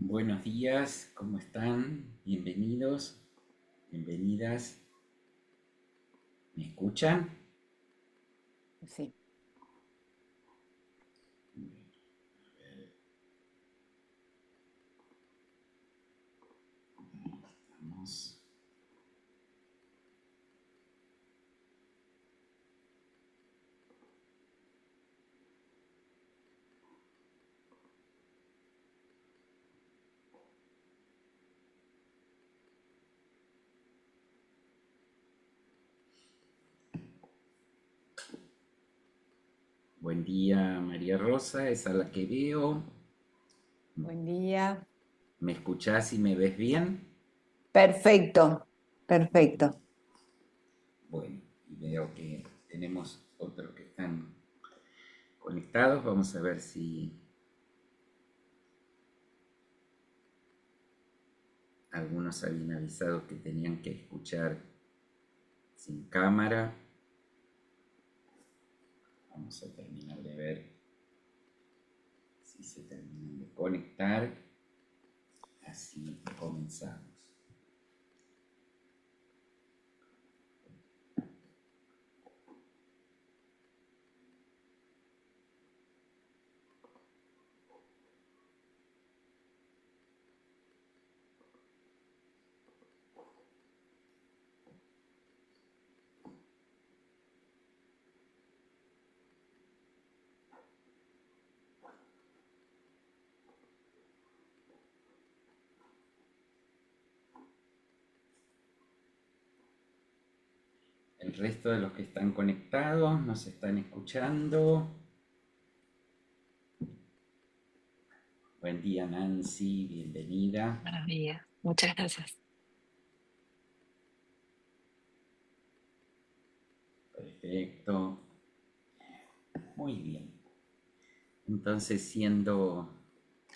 Buenos días, ¿cómo están? Bienvenidos, bienvenidas. ¿Me escuchan? Sí. Vamos. Buen día, María Rosa, es a la que veo. Buen día. ¿Me escuchás y me ves bien? Perfecto, perfecto. Bueno, y veo que tenemos otros que están conectados. Vamos a ver si algunos habían avisado que tenían que escuchar sin cámara. Vamos a terminar de ver si se terminan de conectar. Así comenzamos. El resto de los que están conectados nos están escuchando. Buen día, Nancy, bienvenida. Buenos días, muchas gracias. Perfecto. Muy bien. Entonces, siendo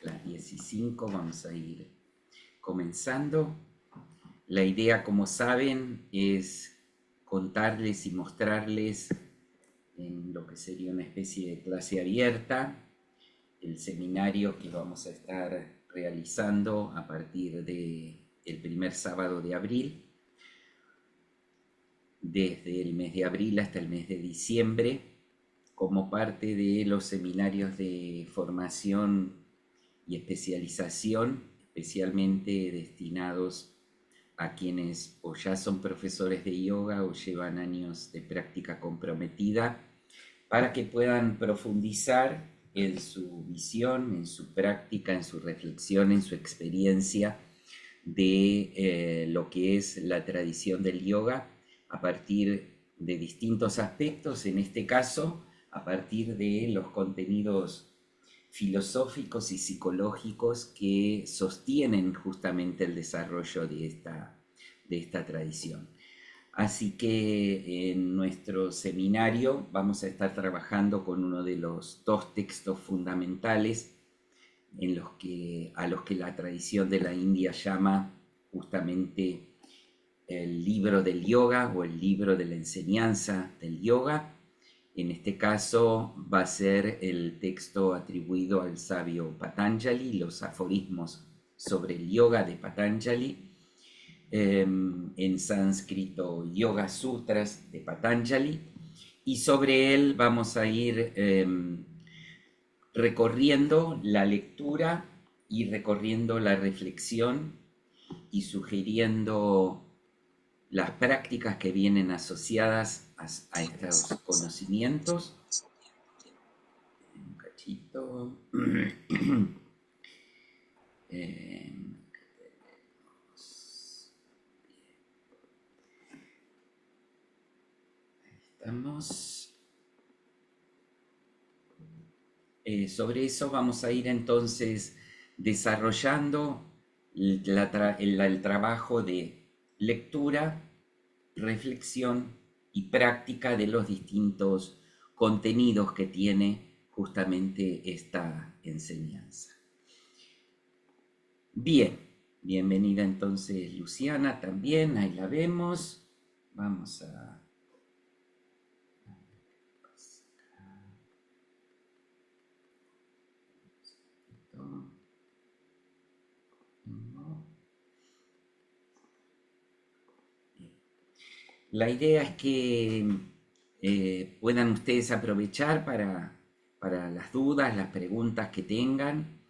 las 15, vamos a ir comenzando. La idea, como saben, es contarles y mostrarles en lo que sería una especie de clase abierta el seminario que vamos a estar realizando a partir del primer sábado de abril, desde el mes de abril hasta el mes de diciembre, como parte de los seminarios de formación y especialización, especialmente destinados a quienes o ya son profesores de yoga o llevan años de práctica comprometida, para que puedan profundizar en su visión, en su práctica, en su reflexión, en su experiencia de lo que es la tradición del yoga a partir de distintos aspectos, en este caso a partir de los contenidos filosóficos y psicológicos que sostienen justamente el desarrollo de esta tradición. Así que en nuestro seminario vamos a estar trabajando con uno de los dos textos fundamentales a los que la tradición de la India llama justamente el libro del yoga o el libro de la enseñanza del yoga. En este caso va a ser el texto atribuido al sabio Patanjali, los aforismos sobre el yoga de Patanjali, en sánscrito Yoga Sutras de Patanjali, y sobre él vamos a ir recorriendo la lectura y recorriendo la reflexión y sugiriendo las prácticas que vienen asociadas a estos conocimientos. Un cachito. Sobre eso vamos a ir entonces desarrollando el trabajo de lectura, reflexión y práctica de los distintos contenidos que tiene justamente esta enseñanza. Bien, bienvenida entonces Luciana también, ahí la vemos. Vamos a... La idea es que puedan ustedes aprovechar para las dudas, las preguntas que tengan.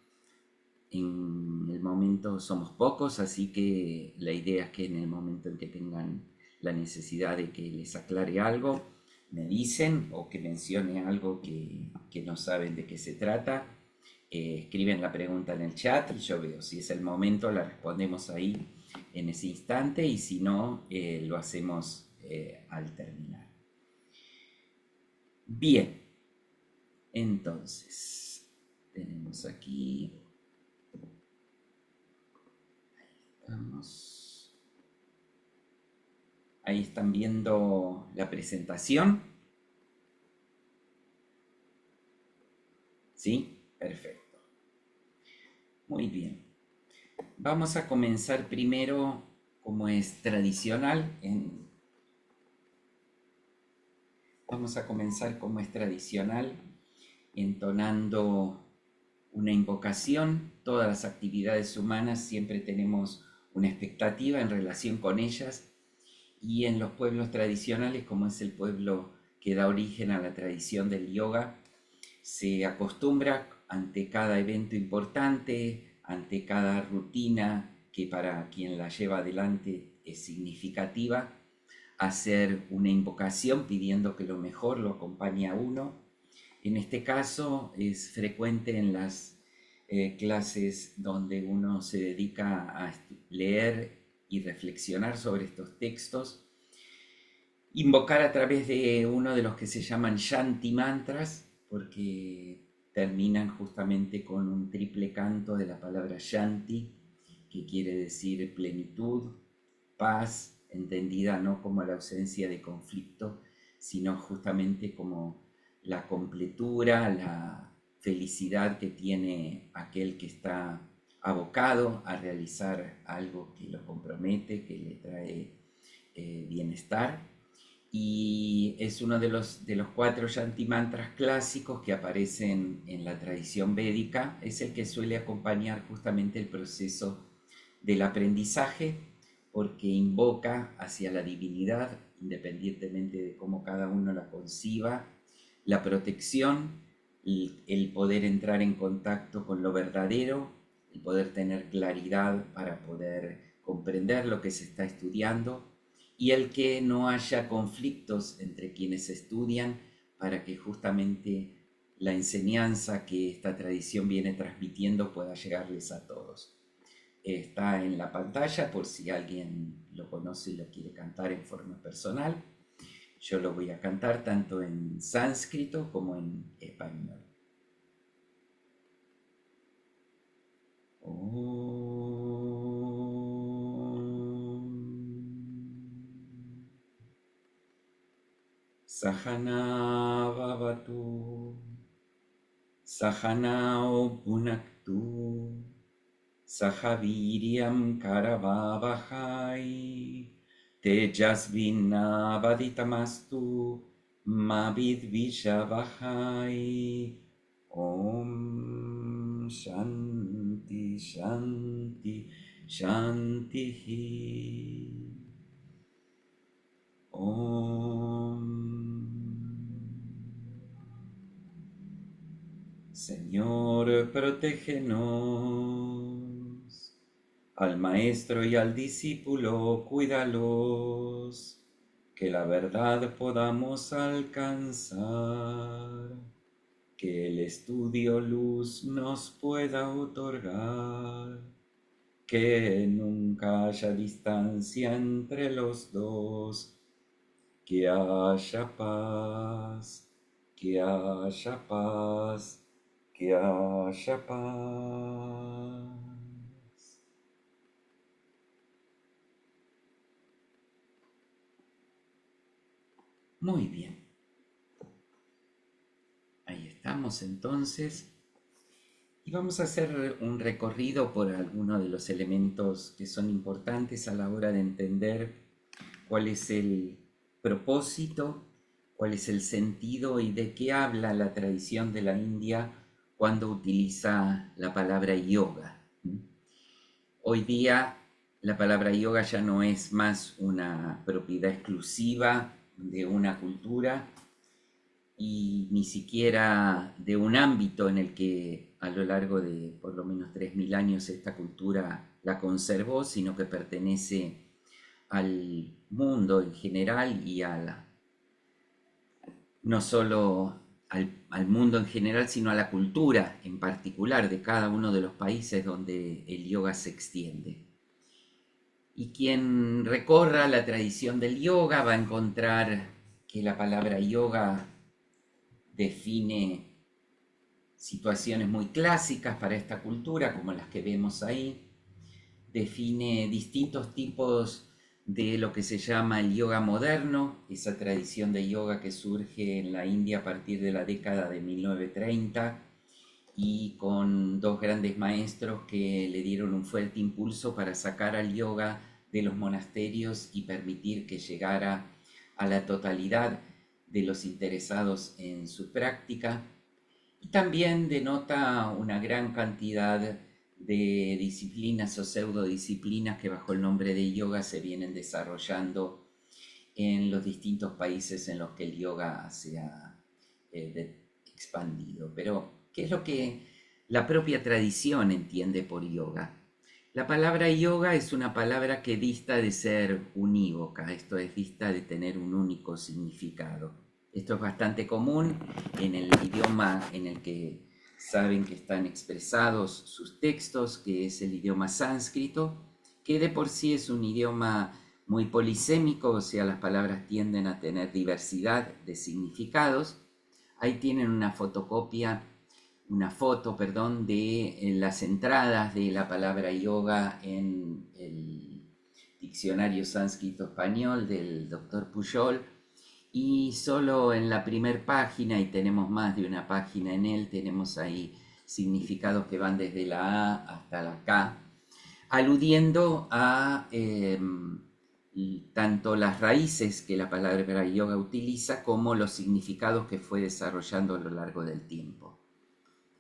En el momento somos pocos, así que la idea es que en el momento en que tengan la necesidad de que les aclare algo, me dicen o que mencione algo que no saben de qué se trata. Escriben la pregunta en el chat y yo veo si es el momento, la respondemos ahí en ese instante y si no, lo hacemos al terminar. Bien, entonces tenemos aquí, vamos, ahí están viendo la presentación. ¿Sí? Perfecto. Muy bien. Vamos a comenzar primero, como es tradicional, entonando una invocación. Todas las actividades humanas siempre tenemos una expectativa en relación con ellas, y en los pueblos tradicionales, como es el pueblo que da origen a la tradición del yoga, se acostumbra ante cada evento importante, ante cada rutina que para quien la lleva adelante es significativa, hacer una invocación pidiendo que lo mejor lo acompañe a uno. En este caso es frecuente en las clases donde uno se dedica a leer y reflexionar sobre estos textos, invocar a través de uno de los que se llaman Shanti mantras, porque terminan justamente con un triple canto de la palabra Shanti, que quiere decir plenitud, paz, entendida no como la ausencia de conflicto, sino justamente como la completura, la felicidad que tiene aquel que está abocado a realizar algo que lo compromete, que le trae bienestar. Y es uno de los 4 Shanti mantras clásicos que aparecen en la tradición védica. Es el que suele acompañar justamente el proceso del aprendizaje, porque invoca hacia la divinidad, independientemente de cómo cada uno la conciba, la protección, el poder entrar en contacto con lo verdadero, el poder tener claridad para poder comprender lo que se está estudiando, y el que no haya conflictos entre quienes estudian, para que justamente la enseñanza que esta tradición viene transmitiendo pueda llegarles a todos. Está en la pantalla por si alguien lo conoce y lo quiere cantar en forma personal. Yo lo voy a cantar tanto en sánscrito como en español. Sahana Vavatu, Sahanao Punaktu, Sahaviryam Karavavahai, Tejasvinavaditamastu, Mavidvishavahai. Om Shanti Shanti Shanti. Om. Señor, protégenos. Al maestro y al discípulo, cuídalos, que la verdad podamos alcanzar, que el estudio luz nos pueda otorgar, que nunca haya distancia entre los dos, que haya paz, que haya paz. haya paz. Muy bien. Ahí estamos entonces. Y vamos a hacer un recorrido por algunos de los elementos que son importantes a la hora de entender cuál es el propósito, cuál es el sentido y de qué habla la tradición de la India cuando utiliza la palabra yoga. Hoy día la palabra yoga ya no es más una propiedad exclusiva de una cultura y ni siquiera de un ámbito en el que a lo largo de por lo menos 3000 años esta cultura la conservó, sino que pertenece al mundo en general y no solo al mundo en general, sino a la cultura en particular de cada uno de los países donde el yoga se extiende. Y quien recorra la tradición del yoga va a encontrar que la palabra yoga define situaciones muy clásicas para esta cultura, como las que vemos ahí, define distintos tipos de lo que se llama el yoga moderno, esa tradición de yoga que surge en la India a partir de la década de 1930 y con dos grandes maestros que le dieron un fuerte impulso para sacar al yoga de los monasterios y permitir que llegara a la totalidad de los interesados en su práctica. Y también denota una gran cantidad de disciplinas o pseudodisciplinas que bajo el nombre de yoga se vienen desarrollando en los distintos países en los que el yoga se ha expandido. Pero, ¿qué es lo que la propia tradición entiende por yoga? La palabra yoga es una palabra que dista de ser unívoca, esto es, dista de tener un único significado. Esto es bastante común en el idioma en el que saben que están expresados sus textos, que es el idioma sánscrito, que de por sí es un idioma muy polisémico, o sea, las palabras tienden a tener diversidad de significados. Ahí tienen una foto, de las entradas de la palabra yoga en el diccionario sánscrito español del doctor Pujol. Y solo en la primera página, y tenemos más de una página en él, tenemos ahí significados que van desde la A hasta la K, aludiendo a tanto las raíces que la palabra yoga utiliza como los significados que fue desarrollando a lo largo del tiempo.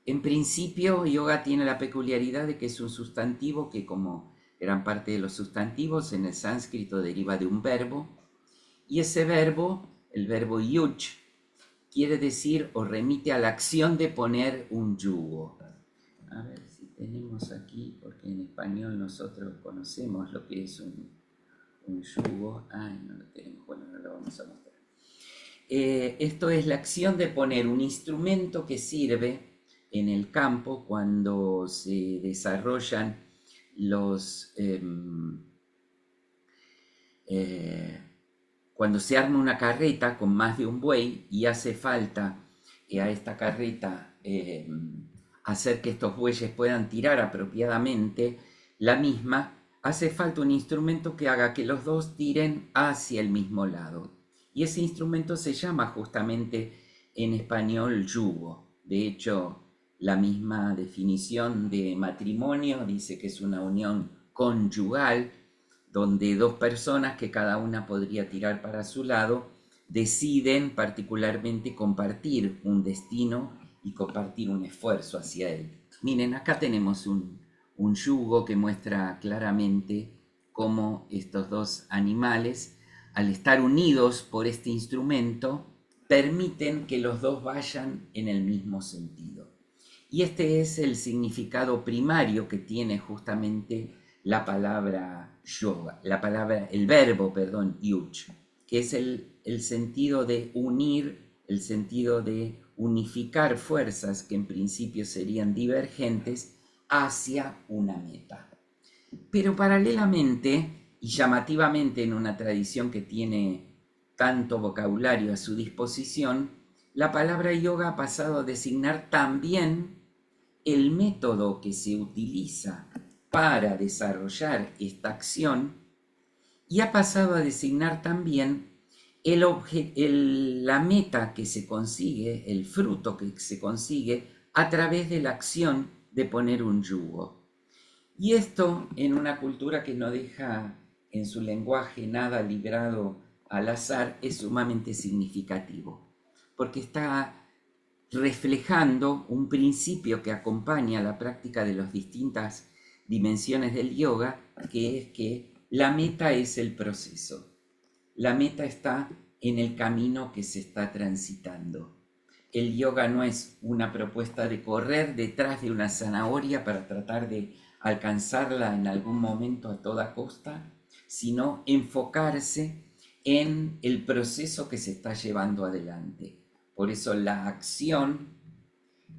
En principio, yoga tiene la peculiaridad de que es un sustantivo que, como gran parte de los sustantivos, en el sánscrito deriva de un verbo, y ese verbo, el verbo yuj, quiere decir o remite a la acción de poner un yugo. A ver si tenemos aquí, porque en español nosotros conocemos lo que es un yugo. Ay, no lo tenemos, bueno, no lo vamos a mostrar. Esto es la acción de poner un instrumento que sirve en el campo cuando se desarrollan cuando se arma una carreta con más de un buey y hace falta a esta carreta hacer que estos bueyes puedan tirar apropiadamente la misma, hace falta un instrumento que haga que los dos tiren hacia el mismo lado. Y ese instrumento se llama justamente en español yugo. De hecho, la misma definición de matrimonio dice que es una unión conyugal, donde dos personas que cada una podría tirar para su lado, deciden particularmente compartir un destino y compartir un esfuerzo hacia él. Miren, acá tenemos un yugo que muestra claramente cómo estos dos animales, al estar unidos por este instrumento, permiten que los dos vayan en el mismo sentido. Y este es el significado primario que tiene justamente la palabra yoga, el verbo, yuj, que es el sentido de unir, el sentido de unificar fuerzas que en principio serían divergentes hacia una meta. Pero paralelamente y llamativamente en una tradición que tiene tanto vocabulario a su disposición, la palabra yoga ha pasado a designar también el método que se utiliza para desarrollar esta acción y ha pasado a designar también la meta que se consigue, el fruto que se consigue a través de la acción de poner un yugo. Y esto en una cultura que no deja en su lenguaje nada librado al azar es sumamente significativo, porque está reflejando un principio que acompaña la práctica de las distintas dimensiones del yoga, que es que la meta es el proceso. La meta está en el camino que se está transitando. El yoga no es una propuesta de correr detrás de una zanahoria para tratar de alcanzarla en algún momento a toda costa, sino enfocarse en el proceso que se está llevando adelante. Por eso la acción,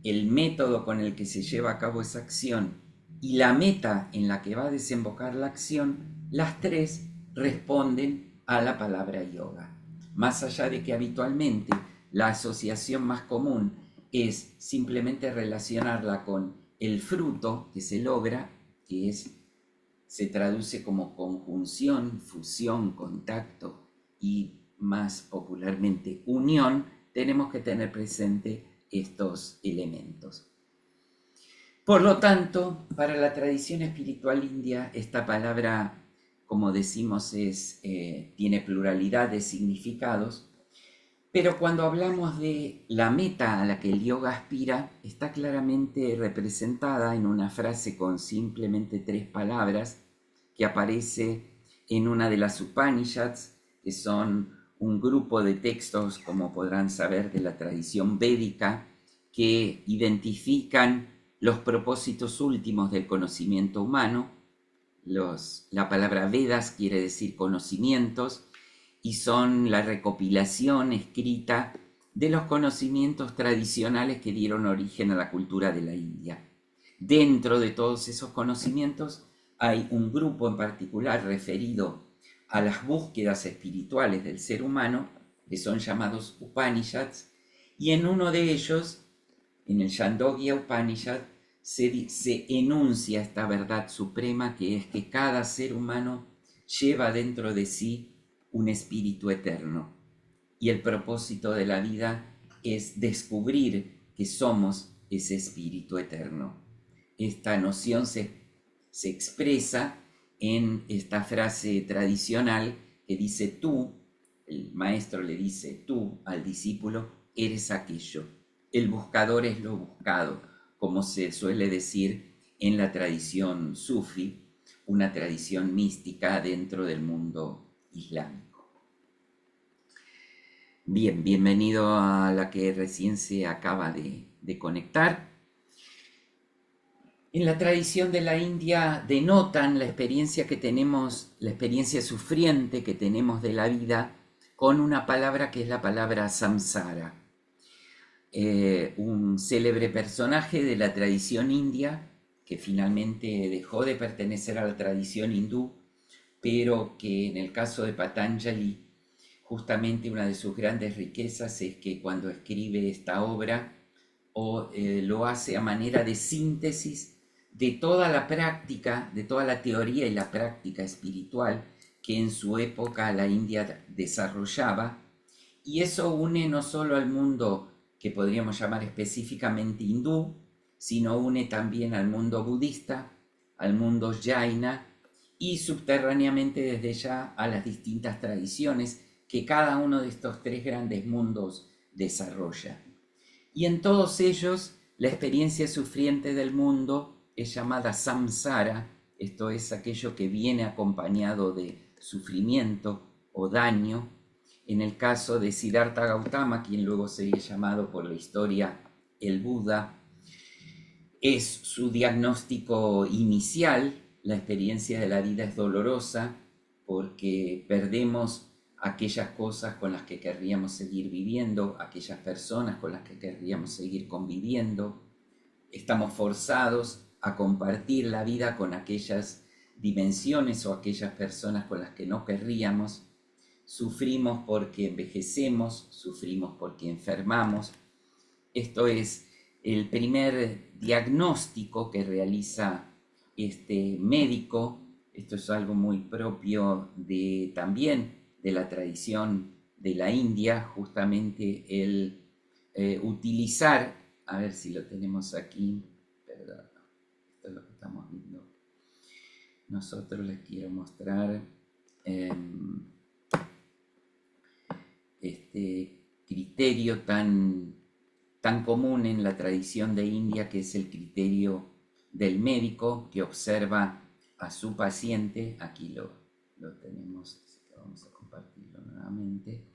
el método con el que se lleva a cabo esa acción y la meta en la que va a desembocar la acción, las tres responden a la palabra yoga. Más allá de que habitualmente la asociación más común es simplemente relacionarla con el fruto que se logra, que se traduce como conjunción, fusión, contacto y más popularmente unión, tenemos que tener presente estos elementos. Por lo tanto, para la tradición espiritual india, esta palabra, como decimos, tiene pluralidad de significados, pero cuando hablamos de la meta a la que el yoga aspira, está claramente representada en una frase con simplemente 3 palabras que aparece en una de las Upanishads, que son un grupo de textos, como podrán saber, de la tradición védica, que identifican los propósitos últimos del conocimiento humano. La palabra Vedas quiere decir conocimientos, y son la recopilación escrita de los conocimientos tradicionales que dieron origen a la cultura de la India. Dentro de todos esos conocimientos hay un grupo en particular referido a las búsquedas espirituales del ser humano, que son llamados Upanishads, y en uno de ellos, en el Chandogya Upanishad, se enuncia esta verdad suprema, que es que cada ser humano lleva dentro de sí un espíritu eterno, y el propósito de la vida es descubrir que somos ese espíritu eterno. Esta noción se expresa en esta frase tradicional que dice tú, el maestro le dice tú al discípulo, eres aquello. El buscador es lo buscado, como se suele decir en la tradición sufi, una tradición mística dentro del mundo islámico. Bien, bienvenido a la que recién se acaba de conectar. En la tradición de la India denotan la experiencia que tenemos, la experiencia sufriente que tenemos de la vida, con una palabra que es la palabra samsara. Un célebre personaje de la tradición india, que finalmente dejó de pertenecer a la tradición hindú, pero que en el caso de Patanjali, justamente una de sus grandes riquezas es que cuando escribe esta obra, lo hace a manera de síntesis de toda la práctica, de toda la teoría y la práctica espiritual que en su época la India desarrollaba, y eso une no solo al mundo que podríamos llamar específicamente hindú, sino une también al mundo budista, al mundo jaina, y subterráneamente desde ya a las distintas tradiciones que cada uno de estos 3 grandes mundos desarrolla. Y en todos ellos, la experiencia sufriente del mundo es llamada samsara, esto es aquello que viene acompañado de sufrimiento o daño. En el caso de Siddhartha Gautama, quien luego sería llamado por la historia el Buda, es su diagnóstico inicial. La experiencia de la vida es dolorosa porque perdemos aquellas cosas con las que querríamos seguir viviendo, aquellas personas con las que querríamos seguir conviviendo. Estamos forzados a compartir la vida con aquellas dimensiones o aquellas personas con las que no querríamos. Sufrimos porque envejecemos, sufrimos porque enfermamos. Esto es el primer diagnóstico que realiza este médico. Esto es algo muy propio también de la tradición de la India, justamente el utilizar, a ver si lo tenemos aquí, perdón, esto es lo que estamos viendo. Nosotros les quiero mostrar este criterio tan común en la tradición de India, que es el criterio del médico que observa a su paciente. Aquí lo tenemos, así que vamos a compartirlo nuevamente.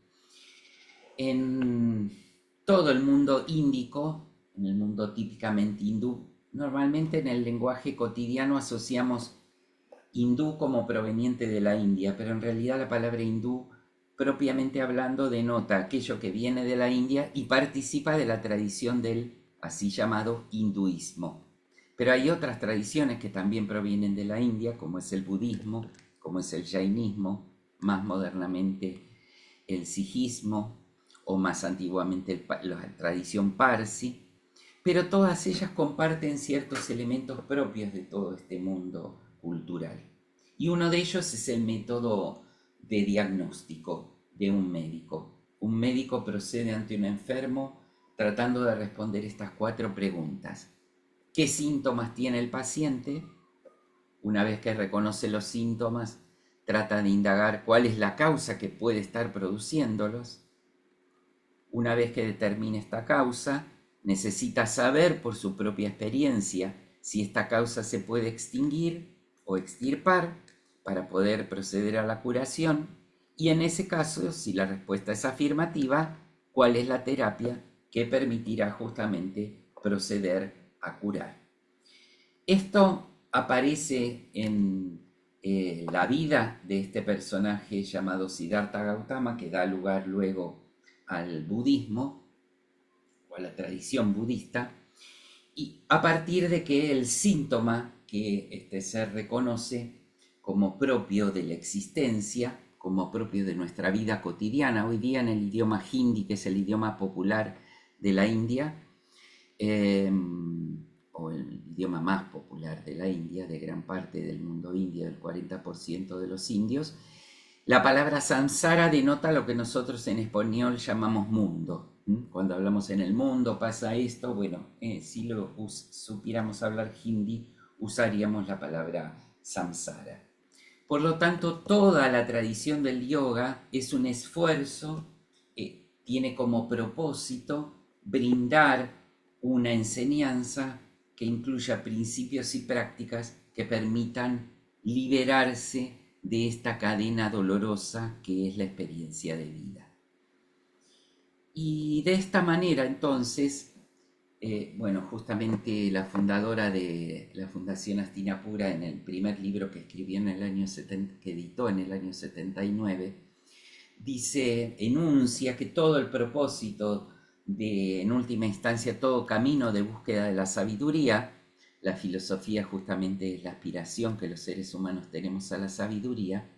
En todo el mundo índico, en el mundo típicamente hindú, normalmente en el lenguaje cotidiano asociamos hindú como proveniente de la India, pero en realidad la palabra hindú, propiamente hablando, denota aquello que viene de la India y participa de la tradición del así llamado hinduismo. Pero hay otras tradiciones que también provienen de la India, como es el budismo, como es el jainismo, más modernamente el sijismo, o más antiguamente la tradición parsi, pero todas ellas comparten ciertos elementos propios de todo este mundo cultural. Y uno de ellos es el método de diagnóstico de un médico. Un médico procede ante un enfermo tratando de responder estas 4 preguntas. ¿Qué síntomas tiene el paciente? Una vez que reconoce los síntomas, trata de indagar cuál es la causa que puede estar produciéndolos. Una vez que determine esta causa, necesita saber por su propia experiencia si esta causa se puede extinguir o extirpar para poder proceder a la curación, y en ese caso, si la respuesta es afirmativa, cuál es la terapia que permitirá justamente proceder a curar. Esto aparece en la vida de este personaje llamado Siddhartha Gautama, que da lugar luego al budismo o a la tradición budista, y a partir de que el síntoma que este ser reconoce como propio de la existencia, como propio de nuestra vida cotidiana, hoy día en el idioma hindi, que es el idioma popular de la India, o el idioma más popular de la India, de gran parte del mundo indio, del 40% de los indios, la palabra samsara denota lo que nosotros en español llamamos mundo. Cuando hablamos en el mundo pasa esto, bueno, si supiéramos hablar hindi, usaríamos la palabra samsara. Por lo tanto, toda la tradición del yoga es un esfuerzo, tiene como propósito brindar una enseñanza que incluya principios y prácticas que permitan liberarse de esta cadena dolorosa que es la experiencia de vida. Y de esta manera, entonces, justamente la fundadora de la Fundación Hastinapura, en el primer libro que escribió en el año que editó en el año 79, enuncia que todo el propósito en última instancia, todo camino de búsqueda de la sabiduría, la filosofía justamente es la aspiración que los seres humanos tenemos a la sabiduría,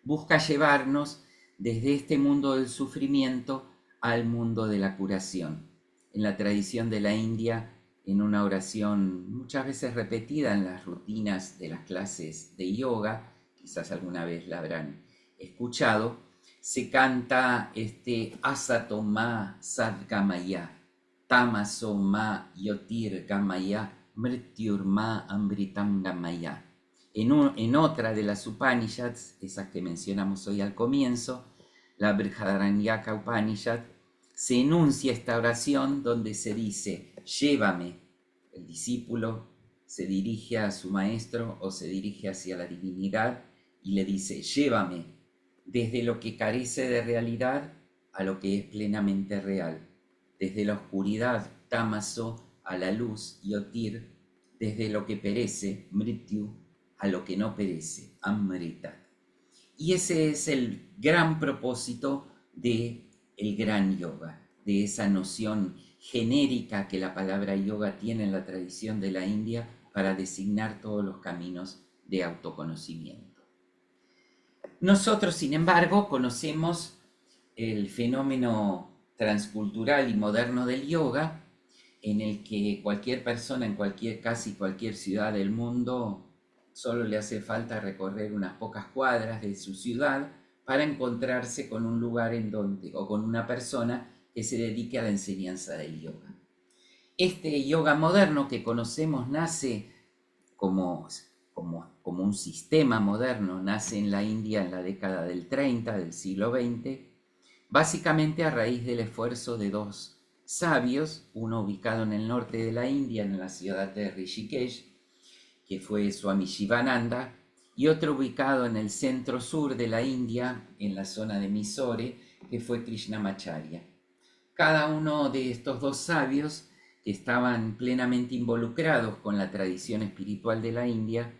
busca llevarnos desde este mundo del sufrimiento al mundo de la curación. En la tradición de la India, en una oración muchas veces repetida en las rutinas de las clases de yoga, quizás alguna vez la habrán escuchado, se canta Asato ma sadgamaya, tamaso ma yotir gamaya, mrityur ma amritam gamaya. En otra de las Upanishads, esas que mencionamos hoy al comienzo, la Brihadaranyaka Upanishad, se enuncia esta oración donde se dice, llévame. El discípulo se dirige a su maestro o se dirige hacia la divinidad y le dice, llévame desde lo que carece de realidad a lo que es plenamente real, desde la oscuridad, tamaso, a la luz, yotir, desde lo que perece, mrityu, a lo que no perece, amrita. Y ese es el gran propósito del gran yoga, de esa noción genérica que la palabra yoga tiene en la tradición de la India para designar todos los caminos de autoconocimiento. Nosotros, sin embargo, conocemos el fenómeno transcultural y moderno del yoga en el que cualquier persona en casi cualquier ciudad del mundo solo le hace falta recorrer unas pocas cuadras de su ciudad para encontrarse con un lugar en donde, o con una persona que se dedique a la enseñanza del yoga. Este yoga moderno que conocemos nace como un sistema moderno, nace en la India en la década del 30 del siglo XX, básicamente a raíz del esfuerzo de dos sabios, uno ubicado en el norte de la India, en la ciudad de Rishikesh, que fue Swami Shivananda, y otro ubicado en el centro sur de la India, en la zona de Mysore, que fue Krishnamacharya. Cada uno de estos dos sabios, que estaban plenamente involucrados con la tradición espiritual de la India,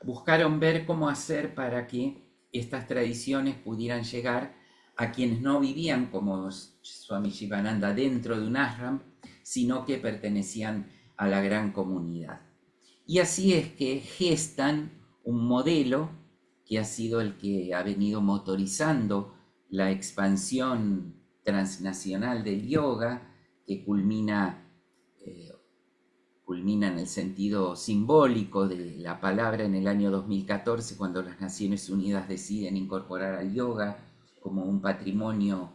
buscaron ver cómo hacer para que estas tradiciones pudieran llegar a quienes no vivían como Swami Shivananda dentro de un ashram, sino que pertenecían a la gran comunidad. Y así es que gestan un modelo que ha sido el que ha venido motorizando la expansión transnacional del yoga, que culmina en el sentido simbólico de la palabra en el año 2014, cuando las Naciones Unidas deciden incorporar al yoga como un patrimonio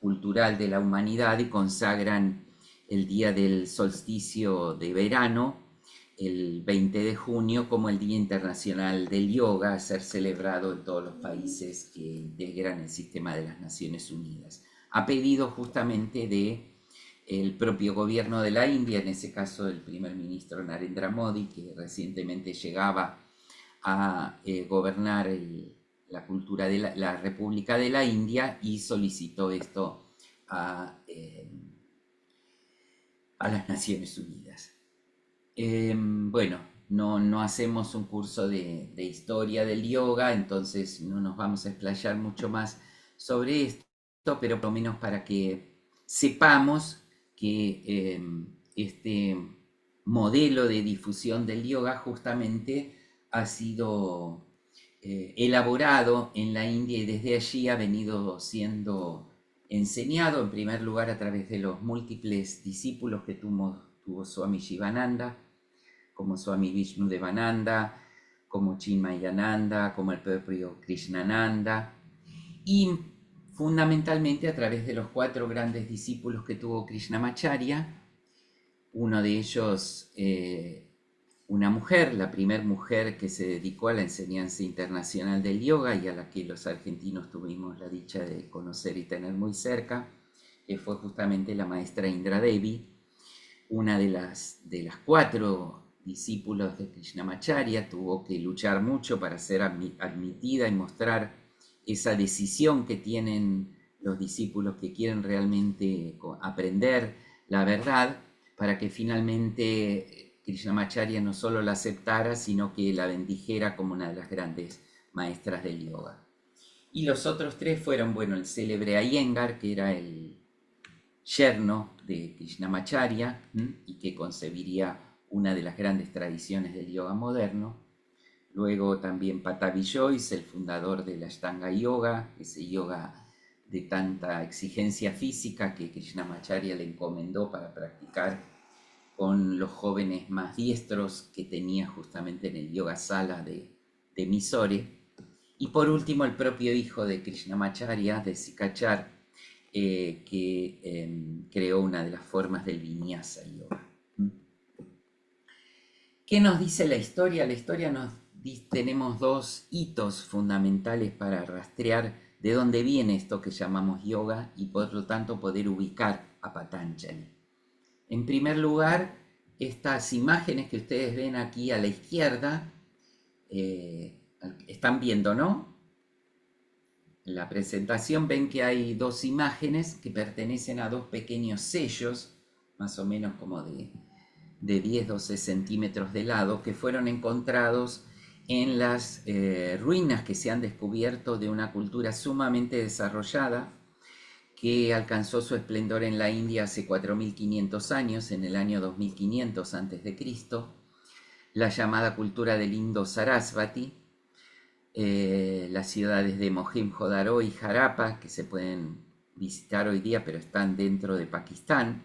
cultural de la humanidad y consagran el día del solsticio de verano, el 20 de junio, como el Día Internacional del Yoga, a ser celebrado en todos los países que integran el sistema de las Naciones Unidas, a pedido justamente del propio gobierno de la India, en ese caso el primer ministro Narendra Modi, que recientemente llegaba a gobernar la cultura de la República de la India, y solicitó esto a las Naciones Unidas. Bueno, no hacemos un curso de historia del yoga, entonces no nos vamos a explayar mucho más sobre esto, pero por lo menos para que sepamos que este modelo de difusión del yoga justamente ha sido elaborado en la India, y desde allí ha venido siendo enseñado en primer lugar a través de los múltiples discípulos que tuvo Swami Shivananda, como Swami Vishnudevananda, como Chinmayananda, como el propio Krishnananda, y fundamentalmente a través de los 4 grandes discípulos que tuvo Krishnamacharya, uno de ellos una mujer, la primera mujer que se dedicó a la enseñanza internacional del yoga y a la que los argentinos tuvimos la dicha de conocer y tener muy cerca, que fue justamente la maestra Indra Devi, una de las 4 discípulos de Krishnamacharya. Tuvo que luchar mucho para ser admitida y mostrar esa decisión que tienen los discípulos que quieren realmente aprender la verdad, para que finalmente Krishnamacharya no solo la aceptara, sino que la bendijera como una de las grandes maestras del yoga. Y los otros 3 fueron, bueno, el célebre Iyengar, que era el yerno de Krishnamacharya, y que concebiría una de las grandes tradiciones del yoga moderno. Luego también Patabi Jois, el fundador del Ashtanga Yoga, ese yoga de tanta exigencia física que Krishnamacharya le encomendó para practicar con los jóvenes más diestros que tenía justamente en el Yoga Sala de Mysore. Y por último el propio hijo de Krishnamacharya, de Sikachar, que creó una de las formas del Vinyasa Yoga. ¿Qué nos dice la historia? La historia tenemos 2 hitos fundamentales para rastrear de dónde viene esto que llamamos yoga y por lo tanto poder ubicar a Patanjali. En primer lugar, estas imágenes que ustedes ven aquí a la izquierda, están viendo, ¿no? En la presentación ven que hay 2 imágenes que pertenecen a 2 pequeños sellos, más o menos como de 10-12 centímetros de lado, que fueron encontrados en las ruinas que se han descubierto de una cultura sumamente desarrollada que alcanzó su esplendor en la India hace 4.500 años, en el año 2500 a.C., la llamada cultura del Indo-Sarasvati, las ciudades de Mohenjo-Daro y Harappa, que se pueden visitar hoy día pero están dentro de Pakistán,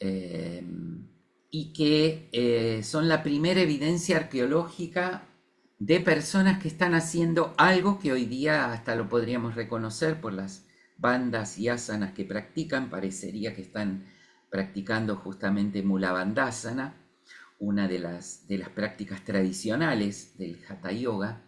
y que son la primera evidencia arqueológica de personas que están haciendo algo que hoy día hasta lo podríamos reconocer por las bandas y asanas que practican. Parecería que están practicando justamente Mula Bandhasana, una de las prácticas tradicionales del Hatha Yoga.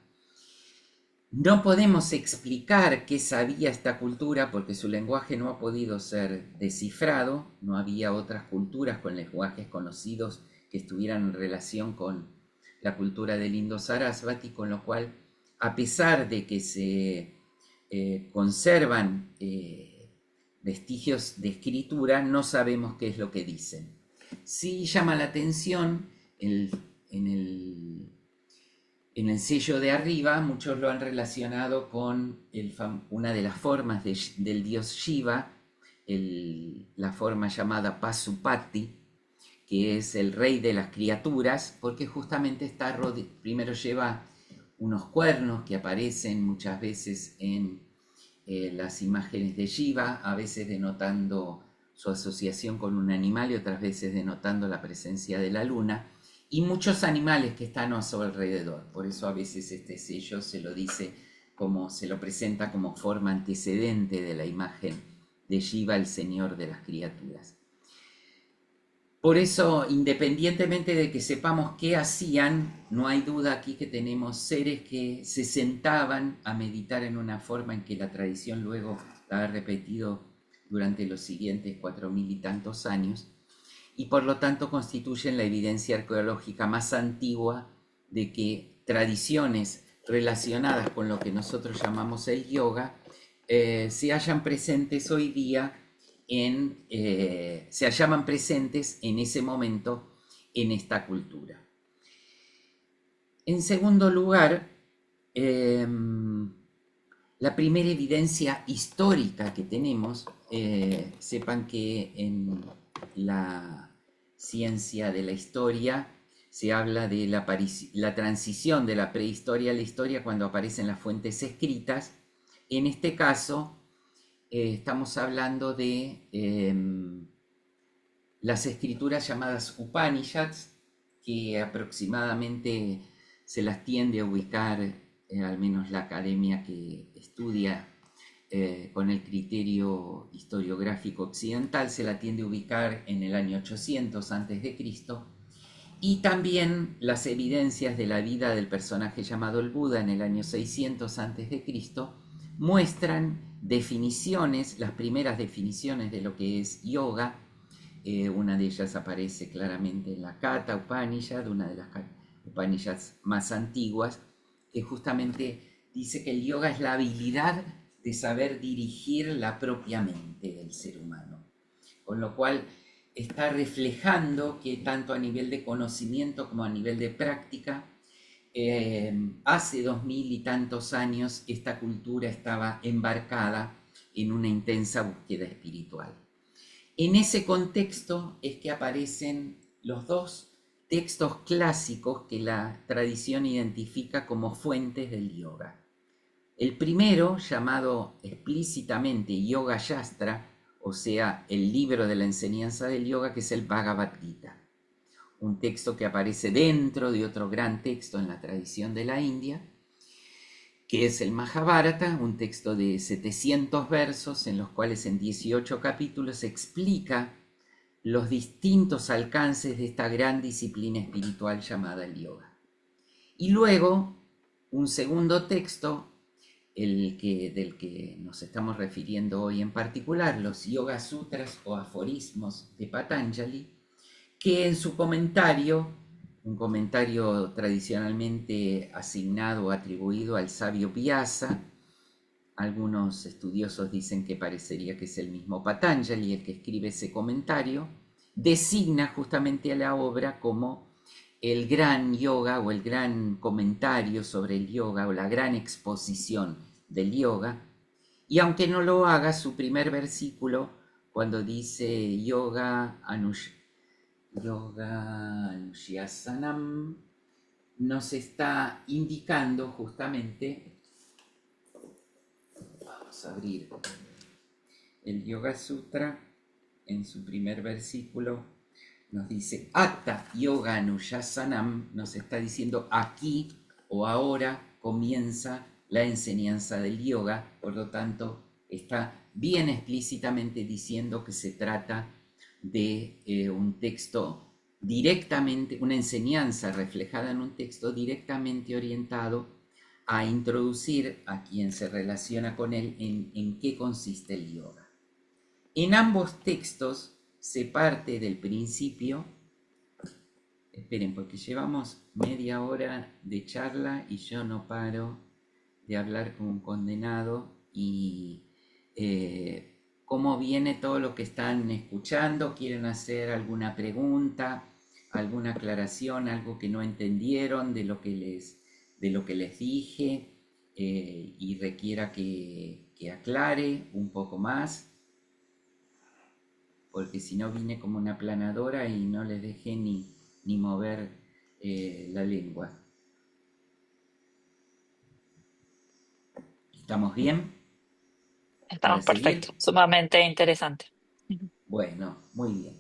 No podemos explicar qué sabía esta cultura porque su lenguaje no ha podido ser descifrado. No había otras culturas con lenguajes conocidos que estuvieran en relación con la cultura del Indo-Sarasvati, con lo cual, a pesar de que se conservan vestigios de escritura, no sabemos qué es lo que dicen. Sí llama la atención en el sello de arriba, muchos lo han relacionado con una de las formas del dios Shiva, la forma llamada Pasupati, que es el rey de las criaturas, porque justamente primero lleva unos cuernos que aparecen muchas veces en las imágenes de Shiva, a veces denotando su asociación con un animal y otras veces denotando la presencia de la luna, y muchos animales que están a su alrededor. Por eso a veces este sello se lo presenta como forma antecedente de la imagen de Shiva, el señor de las criaturas. Por eso, independientemente de que sepamos qué hacían, no hay duda aquí que tenemos seres que se sentaban a meditar en una forma en que la tradición luego la ha repetido durante los siguientes 4000 y tantos años, y por lo tanto constituyen la evidencia arqueológica más antigua de que tradiciones relacionadas con lo que nosotros llamamos el yoga se hallan presentes hoy día se hallaban presentes en ese momento en esta cultura. En segundo lugar, la primera evidencia histórica que tenemos, sepan que en la ciencia de la historia se habla de la transición de la prehistoria a la historia cuando aparecen las fuentes escritas. En este caso, estamos hablando de las escrituras llamadas Upanishads, que aproximadamente se las tiende a ubicar, al menos la academia que estudia con el criterio historiográfico occidental, se la tiende a ubicar en el año 800 a.C., y también las evidencias de la vida del personaje llamado el Buda en el año 600 a.C. muestran definiciones, las primeras definiciones de lo que es yoga. Una de ellas aparece claramente en la Katha Upanishad, una de las Upanishads más antiguas, que justamente dice que el yoga es la habilidad de saber dirigir la propia mente del ser humano. Con lo cual está reflejando que tanto a nivel de conocimiento como a nivel de práctica, hace 2000 y tantos años esta cultura estaba embarcada en una intensa búsqueda espiritual. En ese contexto es que aparecen los dos textos clásicos que la tradición identifica como fuentes del yoga. El primero, llamado explícitamente Yoga Shastra, o sea, el libro de la enseñanza del yoga, que es el Bhagavad Gita, un texto que aparece dentro de otro gran texto en la tradición de la India, que es el Mahabharata, un texto de 700 versos en los cuales en 18 capítulos explica los distintos alcances de esta gran disciplina espiritual llamada el yoga. Y luego, un segundo texto, del que nos estamos refiriendo hoy en particular, los Yoga Sutras o aforismos de Patanjali, que en su comentario, un comentario tradicionalmente asignado o atribuido al sabio Vyasa, algunos estudiosos dicen que parecería que es el mismo Patanjali el que escribe ese comentario, designa justamente a la obra como el gran yoga o el gran comentario sobre el yoga o la gran exposición del yoga. Y aunque no lo haga, su primer versículo, cuando dice yoga anushasanam, nos está indicando justamente, vamos a abrir el Yoga Sutra, en su primer versículo, nos dice, Atta Yoga Anuyasanam, nos está diciendo aquí o ahora comienza la enseñanza del yoga, por lo tanto está bien explícitamente diciendo que se trata de un texto directamente, una enseñanza reflejada en un texto directamente orientado a introducir a quien se relaciona con él en qué consiste el yoga. En ambos textos se parte del principio, esperen porque llevamos media hora de charla y yo no paro de hablar como un condenado y cómo viene todo lo que están escuchando, quieren hacer alguna pregunta, alguna aclaración, algo que no entendieron de lo que les dije y requiera que aclare un poco más, porque si no vine como una planadora y no les dejé ni mover la lengua. ¿Estamos bien? Estamos ¿Para seguir? perfectos, sumamente interesante. Bueno, muy bien.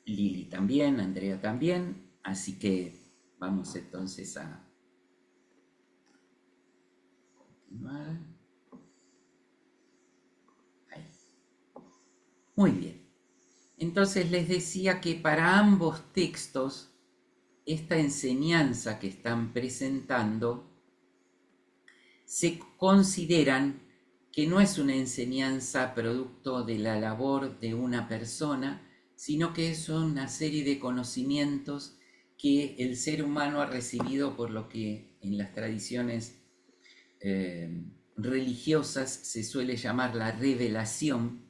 Lili también, Andrea también, así que vamos entonces a continuar. Ahí. Muy bien. Entonces les decía que para ambos textos, esta enseñanza que están presentando, se consideran que no es una enseñanza producto de la labor de una persona, sino que es una serie de conocimientos que el ser humano ha recibido por lo que en las tradiciones religiosas se suele llamar la revelación.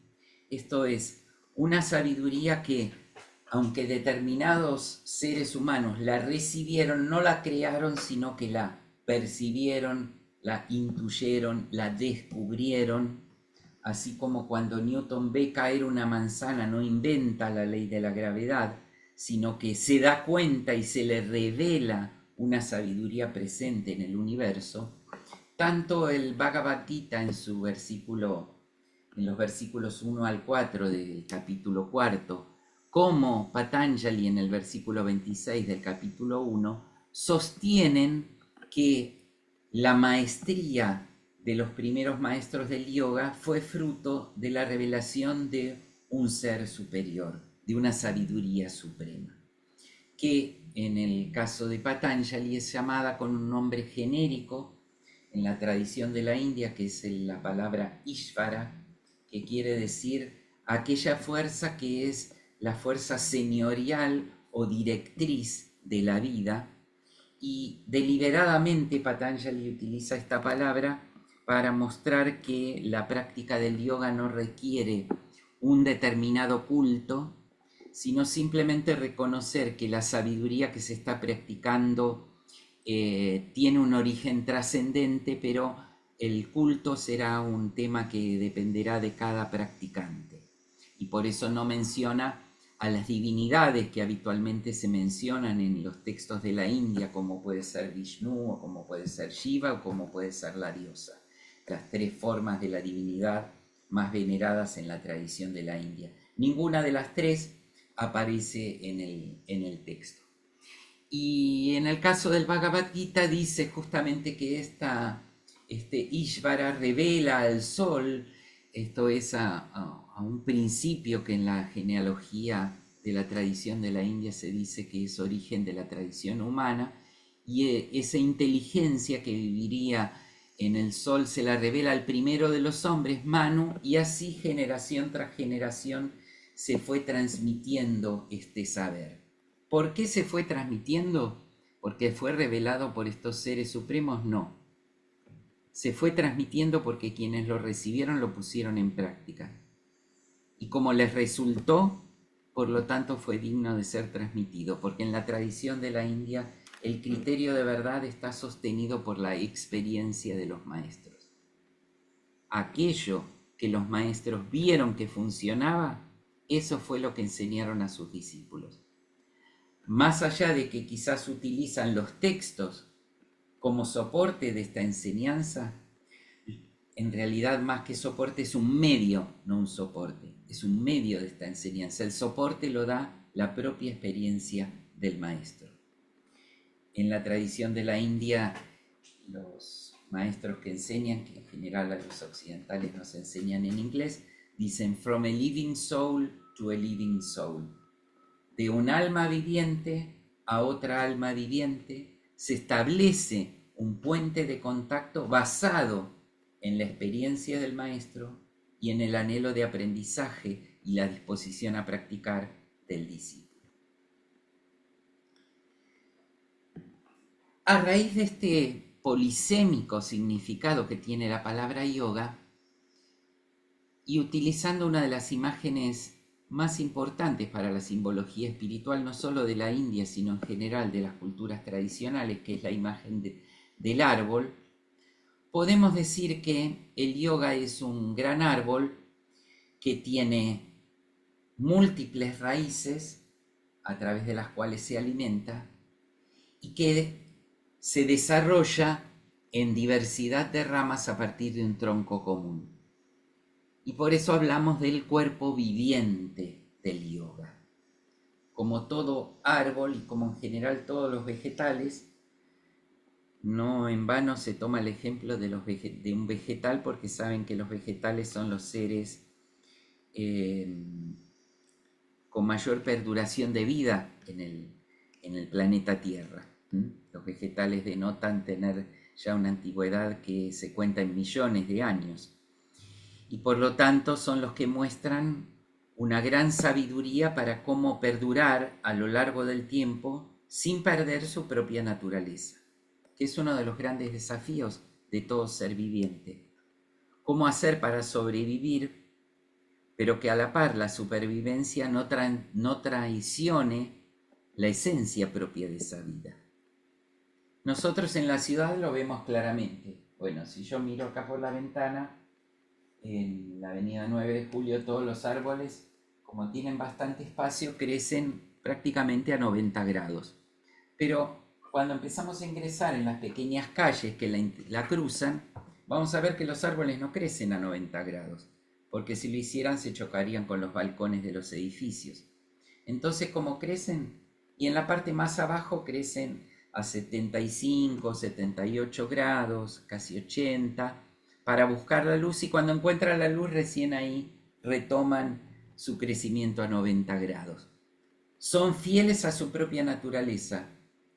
Esto es una sabiduría que, aunque determinados seres humanos la recibieron, no la crearon, sino que la percibieron, la intuyeron, la descubrieron, así como cuando Newton ve caer una manzana, no inventa la ley de la gravedad, sino que se da cuenta y se le revela una sabiduría presente en el universo. Tanto el Bhagavad Gita en los versículos 1 al 4 del capítulo 4, como Patanjali en el versículo 26 del capítulo 1, sostienen que la maestría de los primeros maestros del yoga fue fruto de la revelación de un ser superior, de una sabiduría suprema, que en el caso de Patanjali es llamada con un nombre genérico en la tradición de la India, que es la palabra Ishvara, que quiere decir aquella fuerza que es la fuerza señorial o directriz de la vida, y deliberadamente Patanjali utiliza esta palabra para mostrar que la práctica del yoga no requiere un determinado culto, sino simplemente reconocer que la sabiduría que se está practicando tiene un origen trascendente, pero el culto será un tema que dependerá de cada practicante. Y por eso no menciona a las divinidades que habitualmente se mencionan en los textos de la India, como puede ser Vishnu, o como puede ser Shiva, o como puede ser la diosa, las tres formas de la divinidad más veneradas en la tradición de la India. Ninguna de las tres aparece en el texto. Y en el caso del Bhagavad Gita dice justamente que este Ishvara revela al sol, esto es a un principio que en la genealogía de la tradición de la India se dice que es origen de la tradición humana, y esa inteligencia que viviría en el sol se la revela al primero de los hombres, Manu, y así generación tras generación se fue transmitiendo este saber. ¿Por qué se fue transmitiendo? ¿Porque fue revelado por estos seres supremos? No. Se fue transmitiendo porque quienes lo recibieron lo pusieron en práctica. Y como les resultó, por lo tanto fue digno de ser transmitido, porque en la tradición de la India el criterio de verdad está sostenido por la experiencia de los maestros. Aquello que los maestros vieron que funcionaba, eso fue lo que enseñaron a sus discípulos. Más allá de que quizás utilizan los textos como soporte de esta enseñanza, en realidad más que soporte es un medio, no un soporte, es un medio de esta enseñanza. El soporte lo da la propia experiencia del maestro. En la tradición de la India, los maestros que enseñan, que en general a los occidentales nos enseñan en inglés, dicen from a living soul to a living soul. De un alma viviente a otra alma viviente se establece un puente de contacto basado en la experiencia del maestro y en el anhelo de aprendizaje y la disposición a practicar del discípulo. A raíz de este polisémico significado que tiene la palabra yoga, y utilizando una de las imágenes más importantes para la simbología espiritual, no solo de la India, sino en general de las culturas tradicionales, que es la imagen del árbol, podemos decir que el yoga es un gran árbol que tiene múltiples raíces a través de las cuales se alimenta y que se desarrolla en diversidad de ramas a partir de un tronco común. Y por eso hablamos del cuerpo viviente del yoga. Como todo árbol y como en general todos los vegetales, no en vano se toma el ejemplo de un vegetal, porque saben que los vegetales son los seres con mayor perduración de vida en el planeta Tierra. Los vegetales denotan tener ya una antigüedad que se cuenta en millones de años. Y por lo tanto son los que muestran una gran sabiduría para cómo perdurar a lo largo del tiempo sin perder su propia naturaleza, que es uno de los grandes desafíos de todo ser viviente. Cómo hacer para sobrevivir, pero que a la par la supervivencia no traicione la esencia propia de esa vida. Nosotros en la ciudad lo vemos claramente. Bueno, si yo miro acá por la ventana, en la avenida 9 de Julio, todos los árboles, como tienen bastante espacio, crecen prácticamente a 90 grados. Pero cuando empezamos a ingresar en las pequeñas calles que la cruzan, vamos a ver que los árboles no crecen a 90 grados, porque si lo hicieran se chocarían con los balcones de los edificios. Entonces, como crecen, y en la parte más abajo crecen a 75, 78 grados, casi 80, para buscar la luz, y cuando encuentran la luz recién ahí retoman su crecimiento a 90 grados. Son fieles a su propia naturaleza,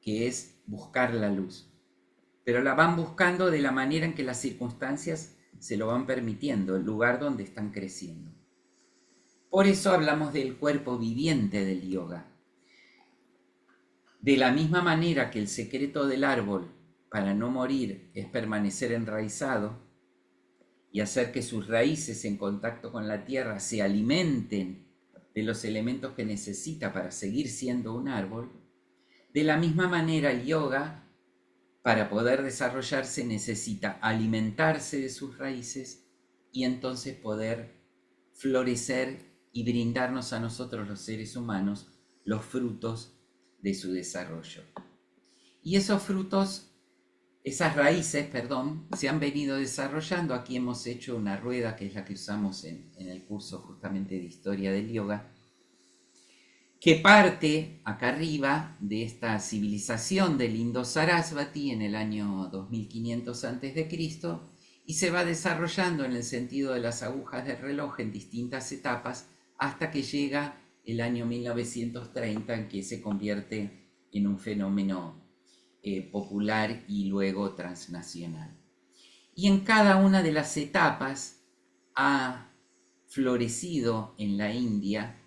que es buscar la luz, pero la van buscando de la manera en que las circunstancias se lo van permitiendo, el lugar donde están creciendo. Por eso hablamos del cuerpo viviente del yoga. De la misma manera que el secreto del árbol para no morir es permanecer enraizado y hacer que sus raíces en contacto con la tierra se alimenten de los elementos que necesita para seguir siendo un árbol, de la misma manera el yoga, para poder desarrollarse, necesita alimentarse de sus raíces y entonces poder florecer y brindarnos a nosotros los seres humanos los frutos de su desarrollo. Y esos frutos, esas raíces, se han venido desarrollando. Aquí hemos hecho una rueda que es la que usamos en el curso justamente de Historia del Yoga, que parte acá arriba de esta civilización del Indo-Sarasvati en el año 2500 a.C. y se va desarrollando en el sentido de las agujas del reloj en distintas etapas hasta que llega el año 1930, en que se convierte en un fenómeno popular y luego transnacional. Y en cada una de las etapas ha florecido en la India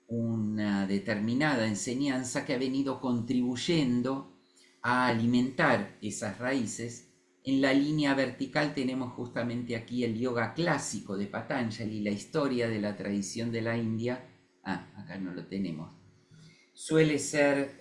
una determinada enseñanza que ha venido contribuyendo a alimentar esas raíces. En la línea vertical tenemos justamente aquí el yoga clásico de Patanjali, la historia de la tradición de la India. Acá no lo tenemos. Suele ser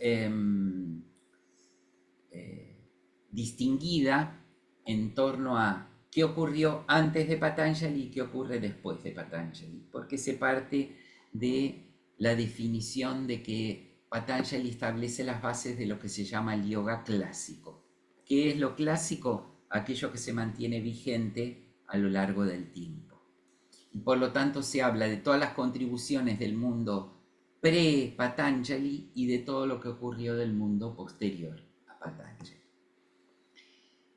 distinguida en torno a qué ocurrió antes de Patanjali y qué ocurre después de Patanjali, porque se parte de la definición de que Patanjali establece las bases de lo que se llama el yoga clásico. ¿Qué es lo clásico? Aquello que se mantiene vigente a lo largo del tiempo. Y por lo tanto se habla de todas las contribuciones del mundo pre-Patanjali y de todo lo que ocurrió del mundo posterior a Patanjali.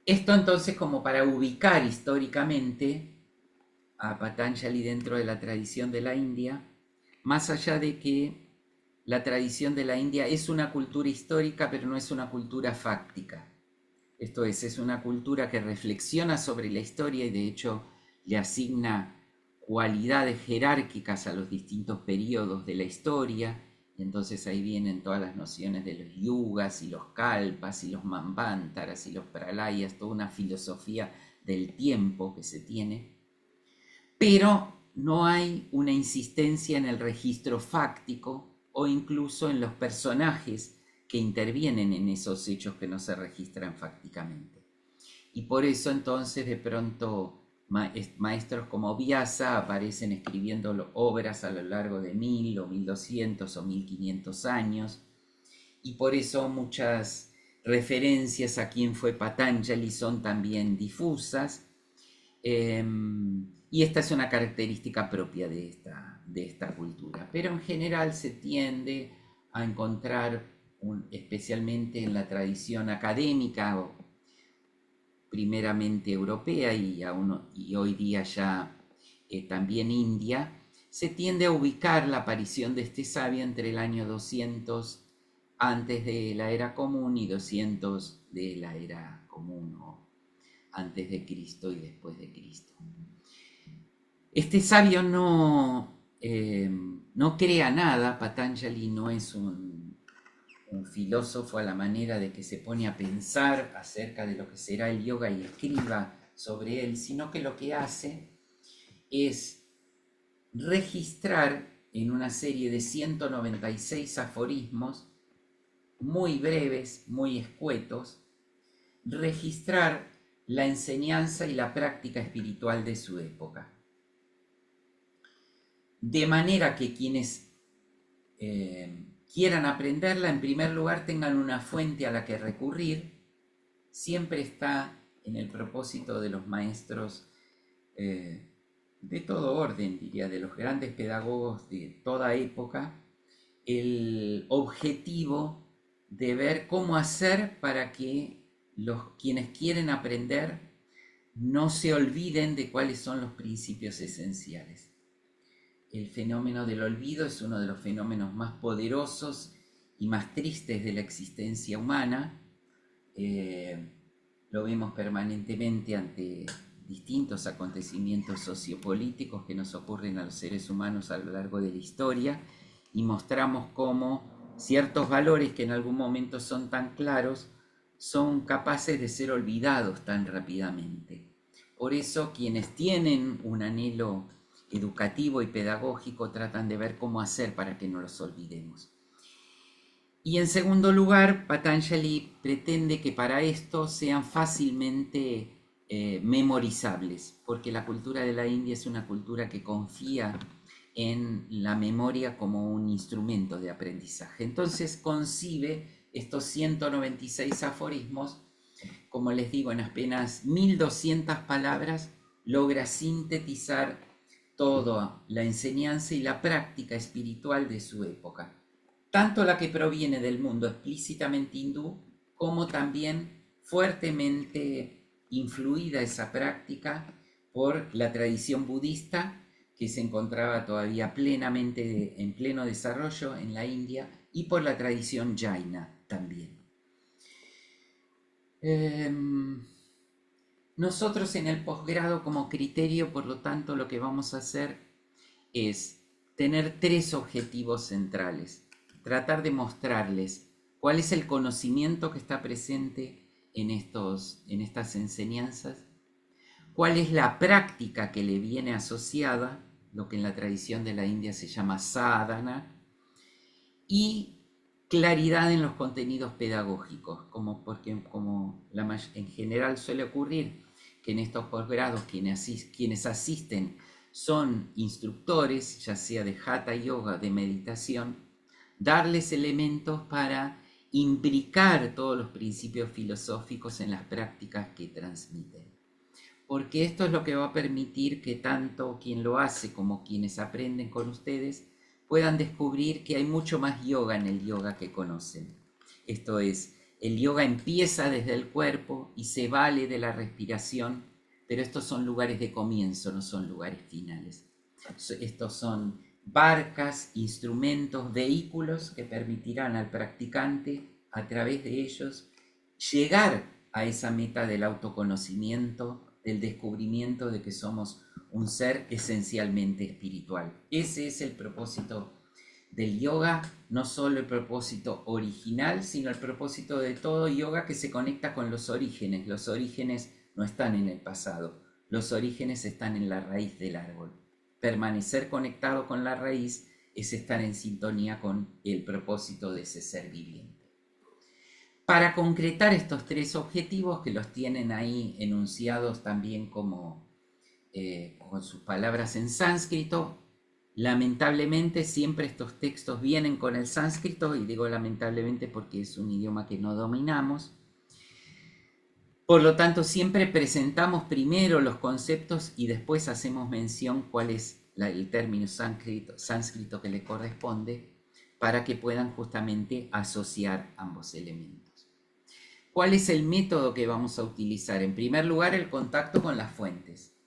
Esto entonces como para ubicar históricamente a Patanjali dentro de la tradición de la India, más allá de que la tradición de la India es una cultura histórica, pero no es una cultura fáctica. Esto es una cultura que reflexiona sobre la historia y de hecho le asigna cualidades jerárquicas a los distintos periodos de la historia, y entonces ahí vienen todas las nociones de los yugas y los kalpas y los manvantaras y los pralayas, toda una filosofía del tiempo que se tiene, pero no hay una insistencia en el registro fáctico o incluso en los personajes que intervienen en esos hechos que no se registran fácticamente. Y por eso entonces de pronto maestros como Vyasa aparecen escribiendo obras a lo largo de 1000 o 1200 o 1500 años, y por eso muchas referencias a quién fue Patanjali son también difusas, y esta es una característica propia de esta cultura. Pero en general se tiende a encontrar, especialmente en la tradición académica, primeramente europea y hoy día ya también india, se tiende a ubicar la aparición de este sabio entre el año 200 antes de la era común y 200 de la era común, o antes de Cristo y después de Cristo. Este sabio no crea nada. Patanjali no es un filósofo a la manera de que se pone a pensar acerca de lo que será el yoga y escriba sobre él, sino que lo que hace es registrar en una serie de 196 aforismos muy breves, muy escuetos, registrar la enseñanza y la práctica espiritual de su época. De manera que quienes quieran aprenderla, en primer lugar tengan una fuente a la que recurrir. Siempre está en el propósito de los maestros de todo orden, diría, de los grandes pedagogos de toda época, el objetivo de ver cómo hacer para que quienes quieren aprender no se olviden de cuáles son los principios esenciales. El fenómeno del olvido es uno de los fenómenos más poderosos y más tristes de la existencia humana. Lo vemos permanentemente ante distintos acontecimientos sociopolíticos que nos ocurren a los seres humanos a lo largo de la historia, y mostramos cómo ciertos valores que en algún momento son tan claros son capaces de ser olvidados tan rápidamente. Por eso quienes tienen un anhelo educativo y pedagógico tratan de ver cómo hacer para que no los olvidemos. Y en segundo lugar, Patanjali pretende que para esto sean fácilmente memorizables, porque la cultura de la India es una cultura que confía en la memoria como un instrumento de aprendizaje. Entonces concibe estos 196 aforismos, como les digo, en apenas 1200 palabras, logra sintetizar toda la enseñanza y la práctica espiritual de su época, tanto la que proviene del mundo explícitamente hindú, como también fuertemente influida esa práctica por la tradición budista, que se encontraba todavía plenamente en pleno desarrollo en la India, y por la tradición jaina también. Nosotros en el posgrado, como criterio, por lo tanto, lo que vamos a hacer es tener 3 objetivos centrales. Tratar de mostrarles cuál es el conocimiento que está presente en estas enseñanzas, cuál es la práctica que le viene asociada, lo que en la tradición de la India se llama sadhana, y claridad en los contenidos pedagógicos, porque en general suele ocurrir que en estos posgrados quienes asisten son instructores, ya sea de hatha yoga, de meditación, darles elementos para imbricar todos los principios filosóficos en las prácticas que transmiten. porque esto es lo que va a permitir que tanto quien lo hace como quienes aprenden con ustedes puedan descubrir que hay mucho más yoga en el yoga que conocen. Esto es, el yoga empieza desde el cuerpo y se vale de la respiración, pero estos son lugares de comienzo, no son lugares finales. Estos son barcas, instrumentos, vehículos que permitirán al practicante, a través de ellos, llegar a esa meta del autoconocimiento, del descubrimiento de que somos un ser esencialmente espiritual. Ese es el propósito del yoga, no solo el propósito original, sino el propósito de todo yoga que se conecta con los orígenes. Los orígenes no están en el pasado, los orígenes están en la raíz del árbol. Permanecer conectado con la raíz es estar en sintonía con el propósito de ese ser viviente. Para concretar estos tres objetivos, que los tienen ahí enunciados también como con sus palabras en sánscrito, lamentablemente siempre estos textos vienen con el sánscrito, y digo lamentablemente porque es un idioma que no dominamos. Por lo tanto, siempre presentamos primero los conceptos y después hacemos mención cuál es el término sánscrito que le corresponde, para que puedan justamente asociar ambos elementos. ¿Cuál es el método que vamos a utilizar? En primer lugar, el contacto con las fuentes.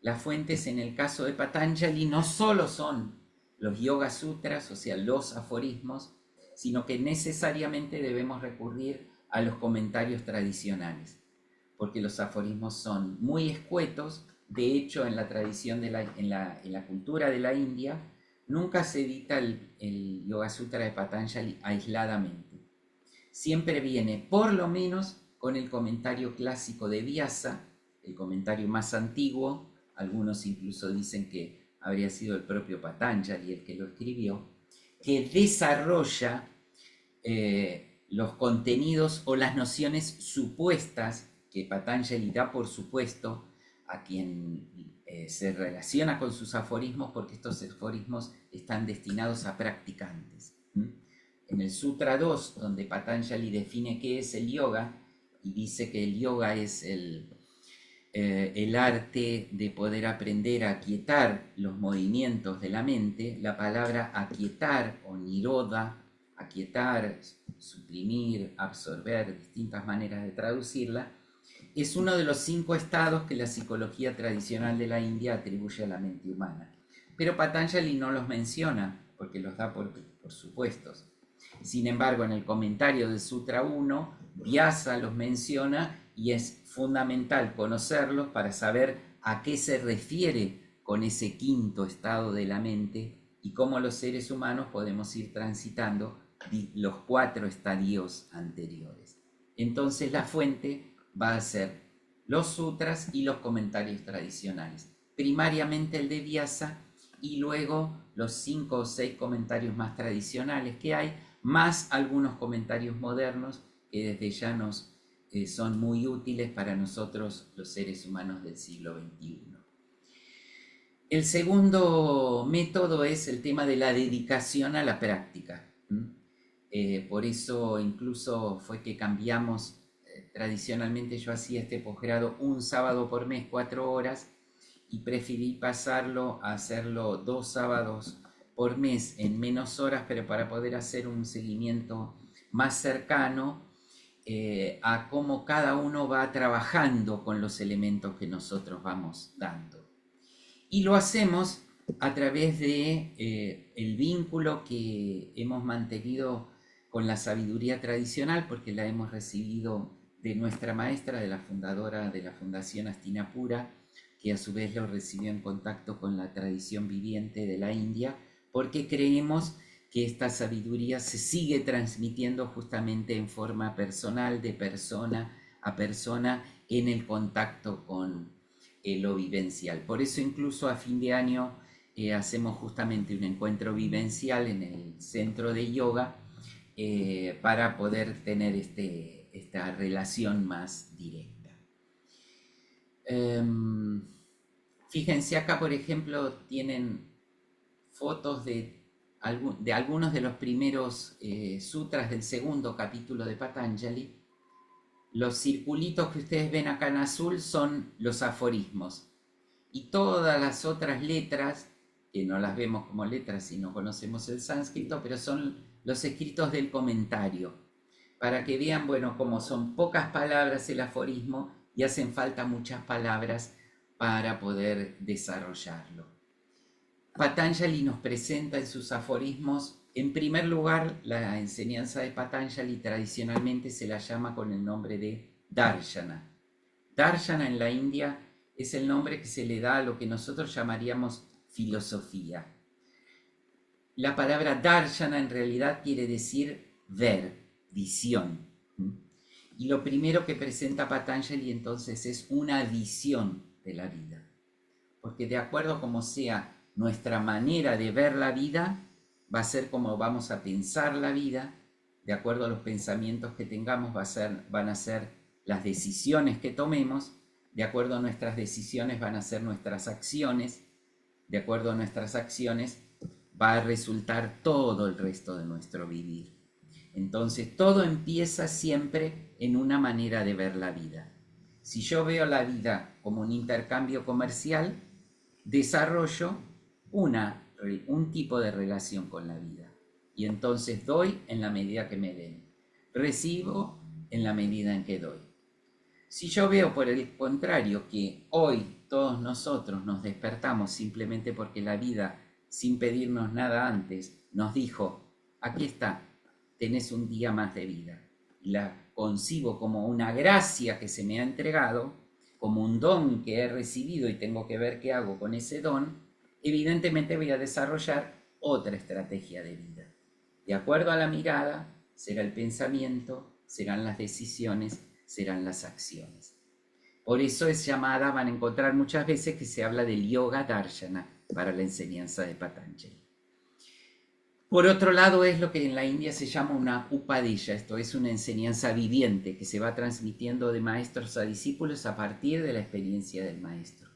Las fuentes en el caso de Patanjali no solo son los Yoga Sutras, o sea, los aforismos, sino que necesariamente debemos recurrir a los comentarios tradicionales, porque los aforismos son muy escuetos. De hecho, en la tradición, en la cultura de la India, nunca se edita el Yoga Sutra de Patanjali aisladamente. Siempre viene por lo menos con el comentario clásico de Vyasa, el comentario más antiguo. Algunos incluso dicen que habría sido el propio Patanjali el que lo escribió, que desarrolla los contenidos o las nociones supuestas que Patanjali da por supuesto a quien se relaciona con sus aforismos, porque estos aforismos están destinados a practicantes. En el Sutra 2, donde Patanjali define qué es el yoga y dice que el yoga es el arte de poder aprender a aquietar los movimientos de la mente, la palabra aquietar o nirodha, aquietar, suprimir, absorber, distintas maneras de traducirla, es uno de los 5 estados que la psicología tradicional de la India atribuye a la mente humana. Pero Patanjali no los menciona, porque los da por supuestos. Sin embargo, en el comentario del Sutra 1, Vyasa los menciona y es fundamental conocerlos para saber a qué se refiere con ese 5º estado de la mente y cómo los seres humanos podemos ir transitando los 4 estadios anteriores. Entonces la fuente va a ser los sutras y los comentarios tradicionales, primariamente el de Vyasa y luego los 5 o 6 comentarios más tradicionales que hay, más algunos comentarios modernos que desde ya nos son muy útiles para nosotros los seres humanos del siglo XXI. El segundo método es el tema de la dedicación a la práctica. Por eso incluso fue que cambiamos, tradicionalmente yo hacía este posgrado un sábado por mes, 4 horas, y preferí pasarlo a hacerlo 2 sábados por mes en menos horas, pero para poder hacer un seguimiento más cercano a cómo cada uno va trabajando con los elementos que nosotros vamos dando. Y lo hacemos a través de el vínculo que hemos mantenido con la sabiduría tradicional, porque la hemos recibido de nuestra maestra, de la fundadora de la Fundación Hastinapura, que a su vez lo recibió en contacto con la tradición viviente de la India, porque creemos que esta sabiduría se sigue transmitiendo justamente en forma personal, de persona a persona, en el contacto con lo vivencial. Por eso incluso a fin de año hacemos justamente un encuentro vivencial en el centro de yoga para poder tener esta relación más directa. Fíjense acá, por ejemplo, tienen fotos de algunos de los primeros sutras del segundo capítulo de Patanjali, Los circulitos que ustedes ven acá en azul son los aforismos. Y todas las otras letras, que no las vemos como letras si no conocemos el sánscrito, pero son los escritos del comentario, para que vean, bueno, como son pocas palabras el aforismo y hacen falta muchas palabras para poder desarrollarlo. Patanjali nos presenta en sus aforismos, en primer lugar, la enseñanza de Patanjali tradicionalmente se la llama con el nombre de Darshana. Darshana en la India es el nombre que se le da a lo que nosotros llamaríamos filosofía. La palabra Darshana en realidad quiere decir ver, visión. Y lo primero que presenta Patanjali entonces es una visión de la vida. Porque de acuerdo a como sea nuestra manera de ver la vida, va a ser como vamos a pensar la vida, de acuerdo a los pensamientos que tengamos van a ser las decisiones que tomemos, de acuerdo a nuestras decisiones van a ser nuestras acciones, de acuerdo a nuestras acciones va a resultar todo el resto de nuestro vivir. Entonces todo empieza siempre en una manera de ver la vida. Si yo veo la vida como un intercambio comercial, desarrollo un tipo de relación con la vida. Y entonces doy en la medida que me den. Recibo en la medida en que doy. Si yo veo por el contrario que hoy todos nosotros nos despertamos simplemente porque la vida, sin pedirnos nada antes, nos dijo, aquí está, tenés un día más de vida. Y la concibo como una gracia que se me ha entregado, como un don que he recibido y tengo que ver qué hago con ese don, evidentemente voy a desarrollar otra estrategia de vida. De acuerdo a la mirada, será el pensamiento, serán las decisiones, serán las acciones. Por eso es llamada, van a encontrar muchas veces que se habla del yoga darshana para la enseñanza de Patanjali. Por otro lado es lo que en la India se llama una upadilla, esto es una enseñanza viviente que se va transmitiendo de maestros a discípulos a partir de la experiencia del maestro.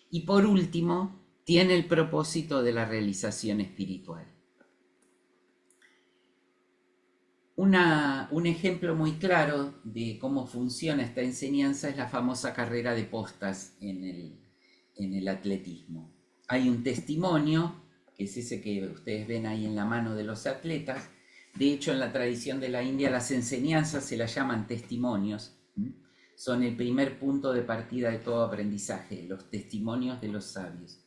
Y por último, tiene el propósito de la realización espiritual. Un ejemplo muy claro de cómo funciona esta enseñanza es la famosa carrera de postas en el atletismo. Hay un testimonio, que es ese que ustedes ven ahí en la mano de los atletas. De hecho, en la tradición de la India las enseñanzas se las llaman testimonios. Son el primer punto de partida de todo aprendizaje, los testimonios de los sabios.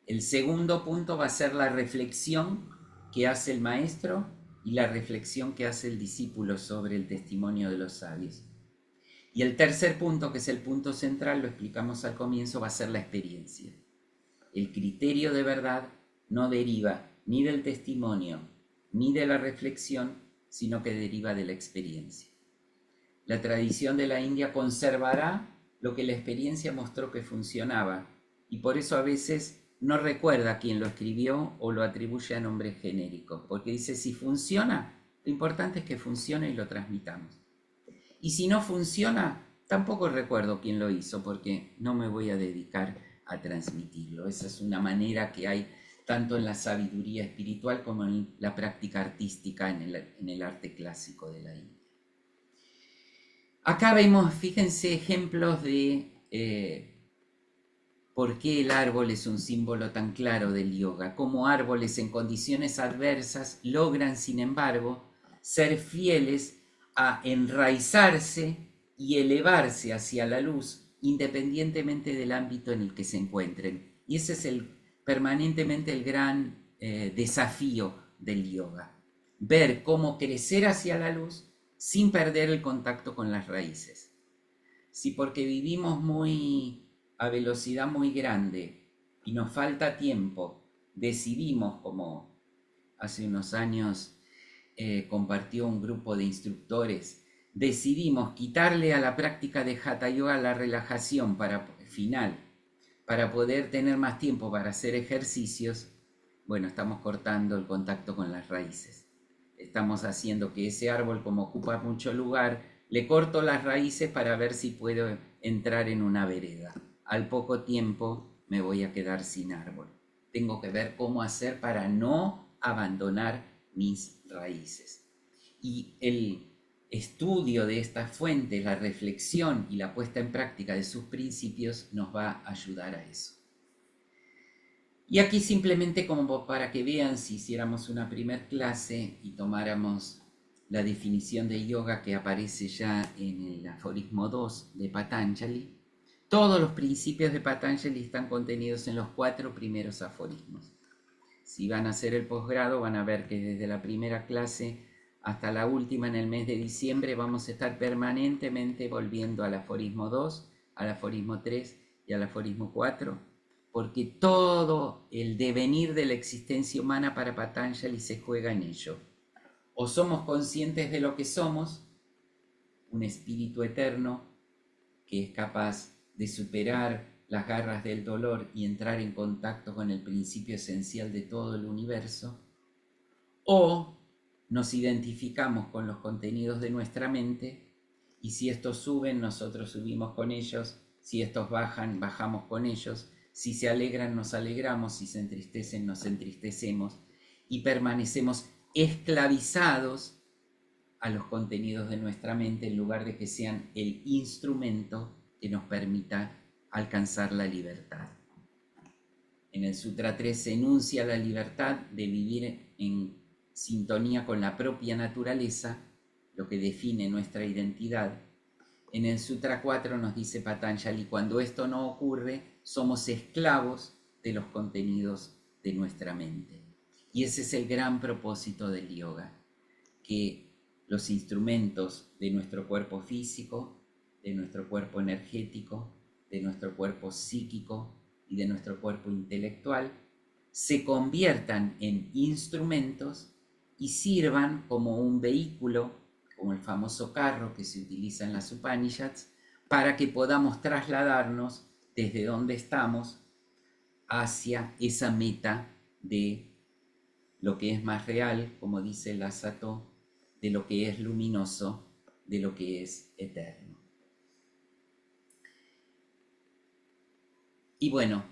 El segundo punto va a ser la reflexión que hace el maestro y la reflexión que hace el discípulo sobre el testimonio de los sabios. Y el tercer punto, que es el punto central, lo explicamos al comienzo, va a ser la experiencia. El criterio de verdad no deriva ni del testimonio ni de la reflexión, sino que deriva de la experiencia. La tradición de la India conservará lo que la experiencia mostró que funcionaba, y por eso a veces no recuerda quién lo escribió o lo atribuye a nombres genéricos, porque dice, si funciona, lo importante es que funcione y lo transmitamos. Y si no funciona, tampoco recuerdo quién lo hizo, porque no me voy a dedicar a transmitirlo. Esa es una manera que hay tanto en la sabiduría espiritual como en la práctica artística en el arte clásico de la India. Acá vemos, fíjense, ejemplos de por qué el árbol es un símbolo tan claro del yoga, cómo árboles en condiciones adversas logran, sin embargo, ser fieles a enraizarse y elevarse hacia la luz, independientemente del ámbito en el que se encuentren. Y ese es permanentemente el gran desafío del yoga, ver cómo crecer hacia la luz sin perder el contacto con las raíces. Si porque vivimos a velocidad muy grande y nos falta tiempo, decidimos, como hace unos años compartió un grupo de instructores, decidimos quitarle a la práctica de Hatha Yoga la relajación final, para poder tener más tiempo para hacer ejercicios, bueno, estamos cortando el contacto con las raíces. Estamos haciendo que ese árbol, como ocupa mucho lugar, le corto las raíces para ver si puedo entrar en una vereda. Al poco tiempo me voy a quedar sin árbol. Tengo que ver cómo hacer para no abandonar mis raíces. Y estudio de estas fuentes, la reflexión y la puesta en práctica de sus principios nos va a ayudar a eso. Y aquí simplemente como para que vean, si hiciéramos una primer clase y tomáramos la definición de yoga que aparece ya en el aforismo 2 de Patanjali, todos los principios de Patanjali están contenidos en los 4 primeros aforismos. Si van a hacer el posgrado, van a ver que desde la primera clase hasta la última en el mes de diciembre vamos a estar permanentemente volviendo al aforismo 2, al aforismo 3 y al aforismo 4, porque todo el devenir de la existencia humana para Patanjali se juega en ello. O somos conscientes de lo que somos, un espíritu eterno que es capaz de superar las garras del dolor y entrar en contacto con el principio esencial de todo el universo, o nos identificamos con los contenidos de nuestra mente, y si estos suben, nosotros subimos con ellos, si estos bajan, bajamos con ellos, si se alegran, nos alegramos, si se entristecen, nos entristecemos, y permanecemos esclavizados a los contenidos de nuestra mente en lugar de que sean el instrumento que nos permita alcanzar la libertad. En el Sutra 3 se enuncia la libertad de vivir en sintonía con la propia naturaleza, lo que define nuestra identidad. En el Sutra 4 nos dice Patanjali, cuando esto no ocurre, somos esclavos de los contenidos de nuestra mente. Y ese es el gran propósito del yoga, que los instrumentos de nuestro cuerpo físico, de nuestro cuerpo energético, de nuestro cuerpo psíquico y de nuestro cuerpo intelectual se conviertan en instrumentos y sirvan como un vehículo, como el famoso carro que se utiliza en las Upanishads, para que podamos trasladarnos desde donde estamos hacia esa meta de lo que es más real, como dice el Asato, de lo que es luminoso, de lo que es eterno. Y bueno,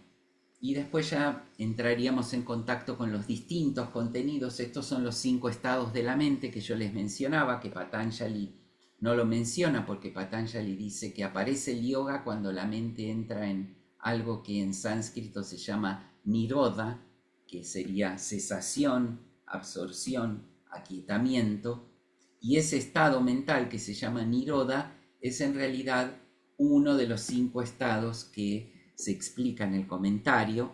y después ya entraríamos en contacto con los distintos contenidos. Estos son los 5 estados de la mente que yo les mencionaba, que Patanjali no lo menciona porque Patanjali dice que aparece el yoga cuando la mente entra en algo que en sánscrito se llama nirodha, que sería cesación, absorción, aquietamiento, y ese estado mental que se llama nirodha es en realidad uno de los 5 estados que se explica en el comentario,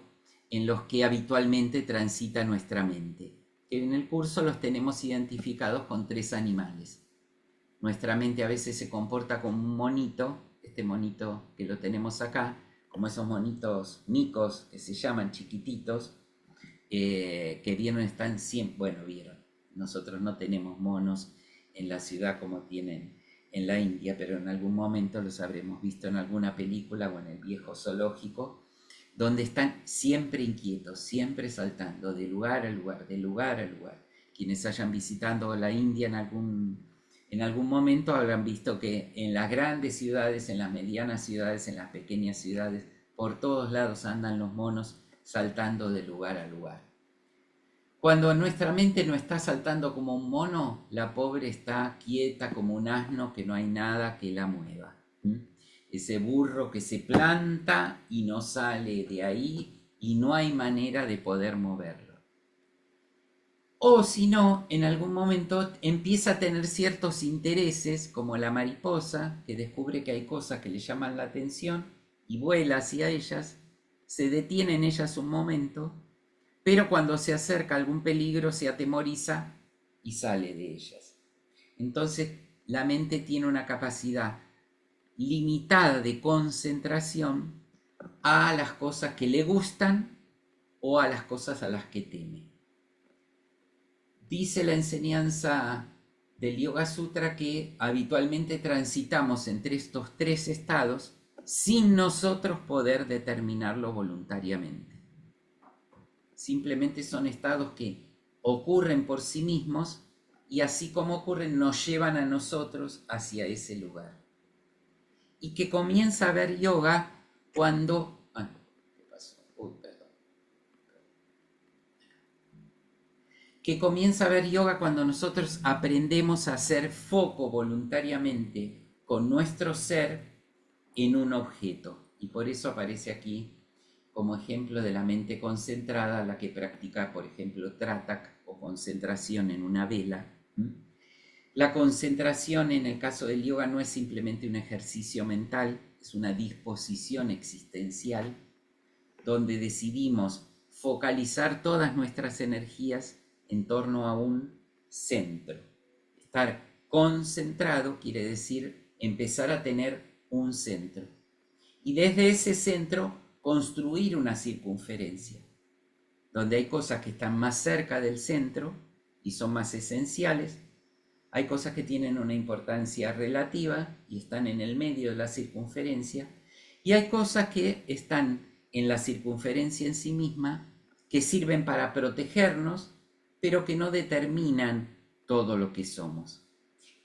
en los que habitualmente transita nuestra mente. En el curso los tenemos identificados con 3 animales. Nuestra mente a veces se comporta como un monito, este monito que lo tenemos acá, como esos monitos micos que se llaman chiquititos, que vieron, están siempre, bueno, vieron, nosotros no tenemos monos en la ciudad como tienen en la India, pero en algún momento los habremos visto en alguna película o en el viejo zoológico, donde están siempre inquietos, siempre saltando de lugar a lugar, de lugar a lugar. Quienes hayan visitado la India en algún momento habrán visto que en las grandes ciudades, en las medianas ciudades, en las pequeñas ciudades, por todos lados andan los monos saltando de lugar a lugar. Cuando nuestra mente no está saltando como un mono, la pobre está quieta como un asno que no hay nada que la mueva. Ese burro que se planta y no sale de ahí y no hay manera de poder moverlo. O si no, en algún momento empieza a tener ciertos intereses, como la mariposa, que descubre que hay cosas que le llaman la atención y vuela hacia ellas, se detiene en ellas un momento, pero cuando se acerca a algún peligro se atemoriza y sale de ellas. Entonces la mente tiene una capacidad limitada de concentración a las cosas que le gustan o a las cosas a las que teme. Dice la enseñanza del Yoga Sutra que habitualmente transitamos entre estos 3 estados sin nosotros poder determinarlo voluntariamente. Simplemente son estados que ocurren por sí mismos y así como ocurren nos llevan a nosotros hacia ese lugar. Y que comienza a haber yoga cuando... ¿qué pasó? Uy, perdón. que comienza a ver yoga cuando nosotros aprendemos a hacer foco voluntariamente con nuestro ser en un objeto. Y por eso aparece aquí como ejemplo de la mente concentrada, la que practica, por ejemplo, Tratak o concentración en una vela. La concentración en el caso del yoga no es simplemente un ejercicio mental, es una disposición existencial donde decidimos focalizar todas nuestras energías en torno a un centro. Estar concentrado quiere decir empezar a tener un centro. Y desde ese centro construir una circunferencia, donde hay cosas que están más cerca del centro y son más esenciales, hay cosas que tienen una importancia relativa y están en el medio de la circunferencia, y hay cosas que están en la circunferencia en sí misma, que sirven para protegernos, pero que no determinan todo lo que somos.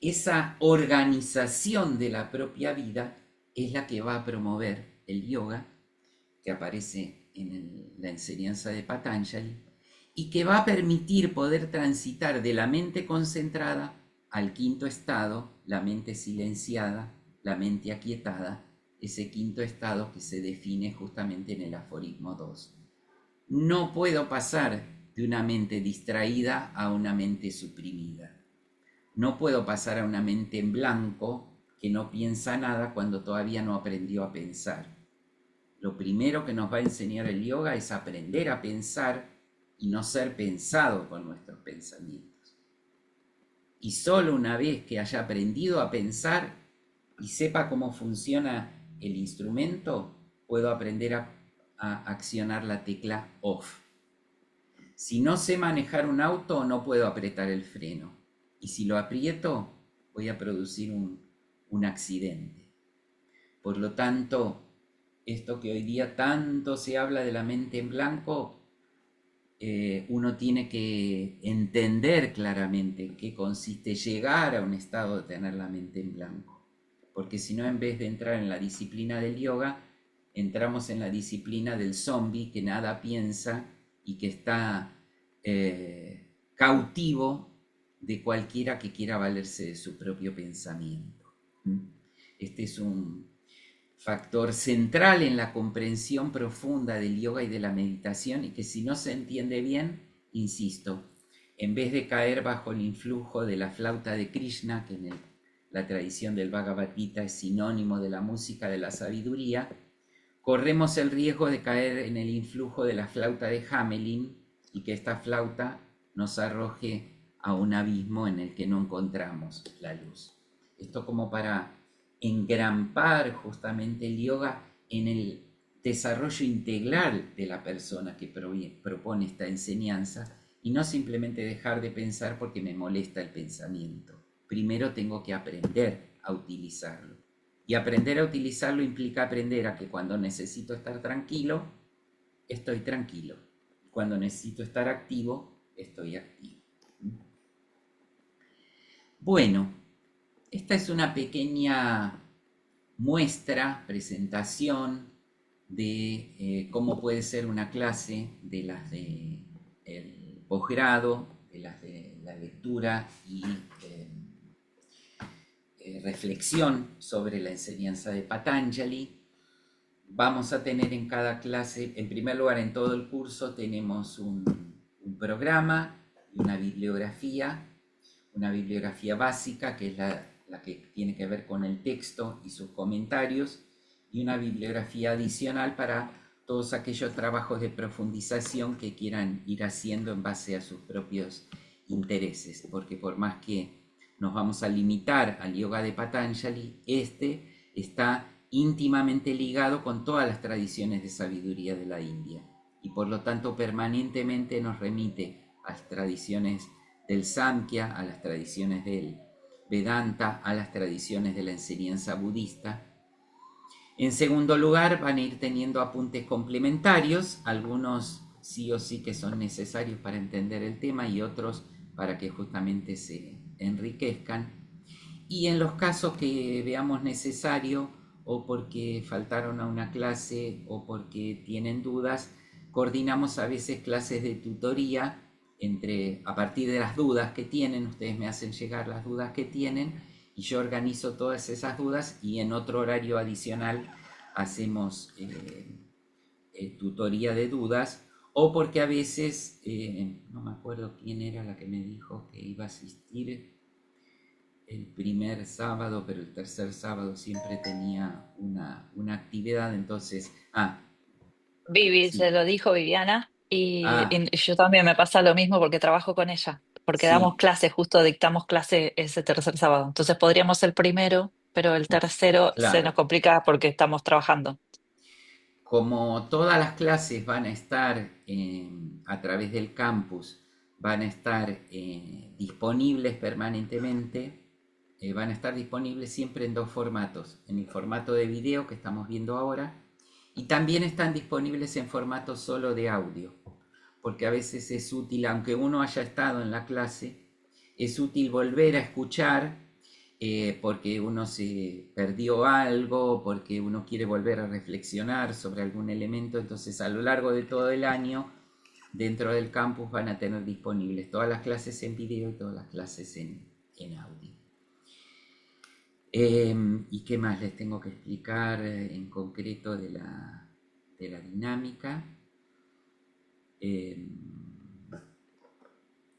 Esa organización de la propia vida es la que va a promover el yoga, que aparece en la enseñanza de Patanjali, y que va a permitir poder transitar de la mente concentrada al quinto estado, la mente silenciada, la mente aquietada, ese quinto estado que se define justamente en el aforismo 2. No puedo pasar de una mente distraída a una mente suprimida. No puedo pasar a una mente en blanco que no piensa nada cuando todavía no aprendió a pensar. Lo primero que nos va a enseñar el yoga es aprender a pensar y no ser pensado con nuestros pensamientos. Y solo una vez que haya aprendido a pensar y sepa cómo funciona el instrumento, puedo aprender a accionar la tecla off. Si no sé manejar un auto, no puedo apretar el freno. Y si lo aprieto, voy a producir un accidente. Por lo tanto, esto que hoy día tanto se habla de la mente en blanco, uno tiene que entender claramente en qué consiste llegar a un estado de tener la mente en blanco. Porque si no, en vez de entrar en la disciplina del yoga, entramos en la disciplina del zombie que nada piensa y que está cautivo de cualquiera que quiera valerse de su propio pensamiento. Este es un factor central en la comprensión profunda del yoga y de la meditación, y que si no se entiende bien, insisto, en vez de caer bajo el influjo de la flauta de Krishna, que en la tradición del Bhagavad Gita es sinónimo de la música de la sabiduría, corremos el riesgo de caer en el influjo de la flauta de Hamelin y que esta flauta nos arroje a un abismo en el que no encontramos la luz. Esto como para engrampar justamente el yoga en el desarrollo integral de la persona que propone esta enseñanza, y no simplemente dejar de pensar porque me molesta el pensamiento. Primero tengo que aprender a utilizarlo. Y aprender a utilizarlo implica aprender a que cuando necesito estar tranquilo, estoy tranquilo. Cuando necesito estar activo, estoy activo. Bueno, esta es una pequeña muestra, presentación de cómo puede ser una clase de las del posgrado, de las de la lectura y reflexión sobre la enseñanza de Patanjali. Vamos a tener en cada clase, en primer lugar en todo el curso tenemos un programa y una bibliografía básica que es la que tiene que ver con el texto y sus comentarios, y una bibliografía adicional para todos aquellos trabajos de profundización que quieran ir haciendo en base a sus propios intereses, porque por más que nos vamos a limitar al yoga de Patanjali, este está íntimamente ligado con todas las tradiciones de sabiduría de la India, y por lo tanto permanentemente nos remite a las tradiciones del Samkhya, a las tradiciones del Vedanta, a las tradiciones de la enseñanza budista. En segundo lugar, van a ir teniendo apuntes complementarios, algunos sí o sí que son necesarios para entender el tema y otros para que justamente se enriquezcan. Y en los casos que veamos necesario, o porque faltaron a una clase o porque tienen dudas, coordinamos a veces clases de tutoría a partir de las dudas que tienen, ustedes me hacen llegar las dudas que tienen y yo organizo todas esas dudas y en otro horario adicional hacemos tutoría de dudas, o porque a veces, no me acuerdo quién era la que me dijo que iba a asistir el primer sábado, pero el tercer sábado siempre tenía una actividad, entonces, Vivi, se sí, lo dijo Viviana, ah, y yo también me pasa lo mismo porque trabajo con ella, porque damos sí, clases, justo dictamos clase ese tercer sábado. Entonces podríamos el primero, pero el tercero se claro. nos complica porque estamos trabajando. Como todas las clases van a estar a través del campus, van a estar disponibles permanentemente, van a estar disponibles siempre en dos formatos, en el formato de video que estamos viendo ahora y también están disponibles en formato solo de audio, porque a veces es útil, aunque uno haya estado en la clase, es útil volver a escuchar porque uno se perdió algo, porque uno quiere volver a reflexionar sobre algún elemento, entonces a lo largo de todo el año, dentro del campus van a tener disponibles todas las clases en video y todas las clases en audio. ¿Y qué más les tengo que explicar en concreto de la dinámica? Eh,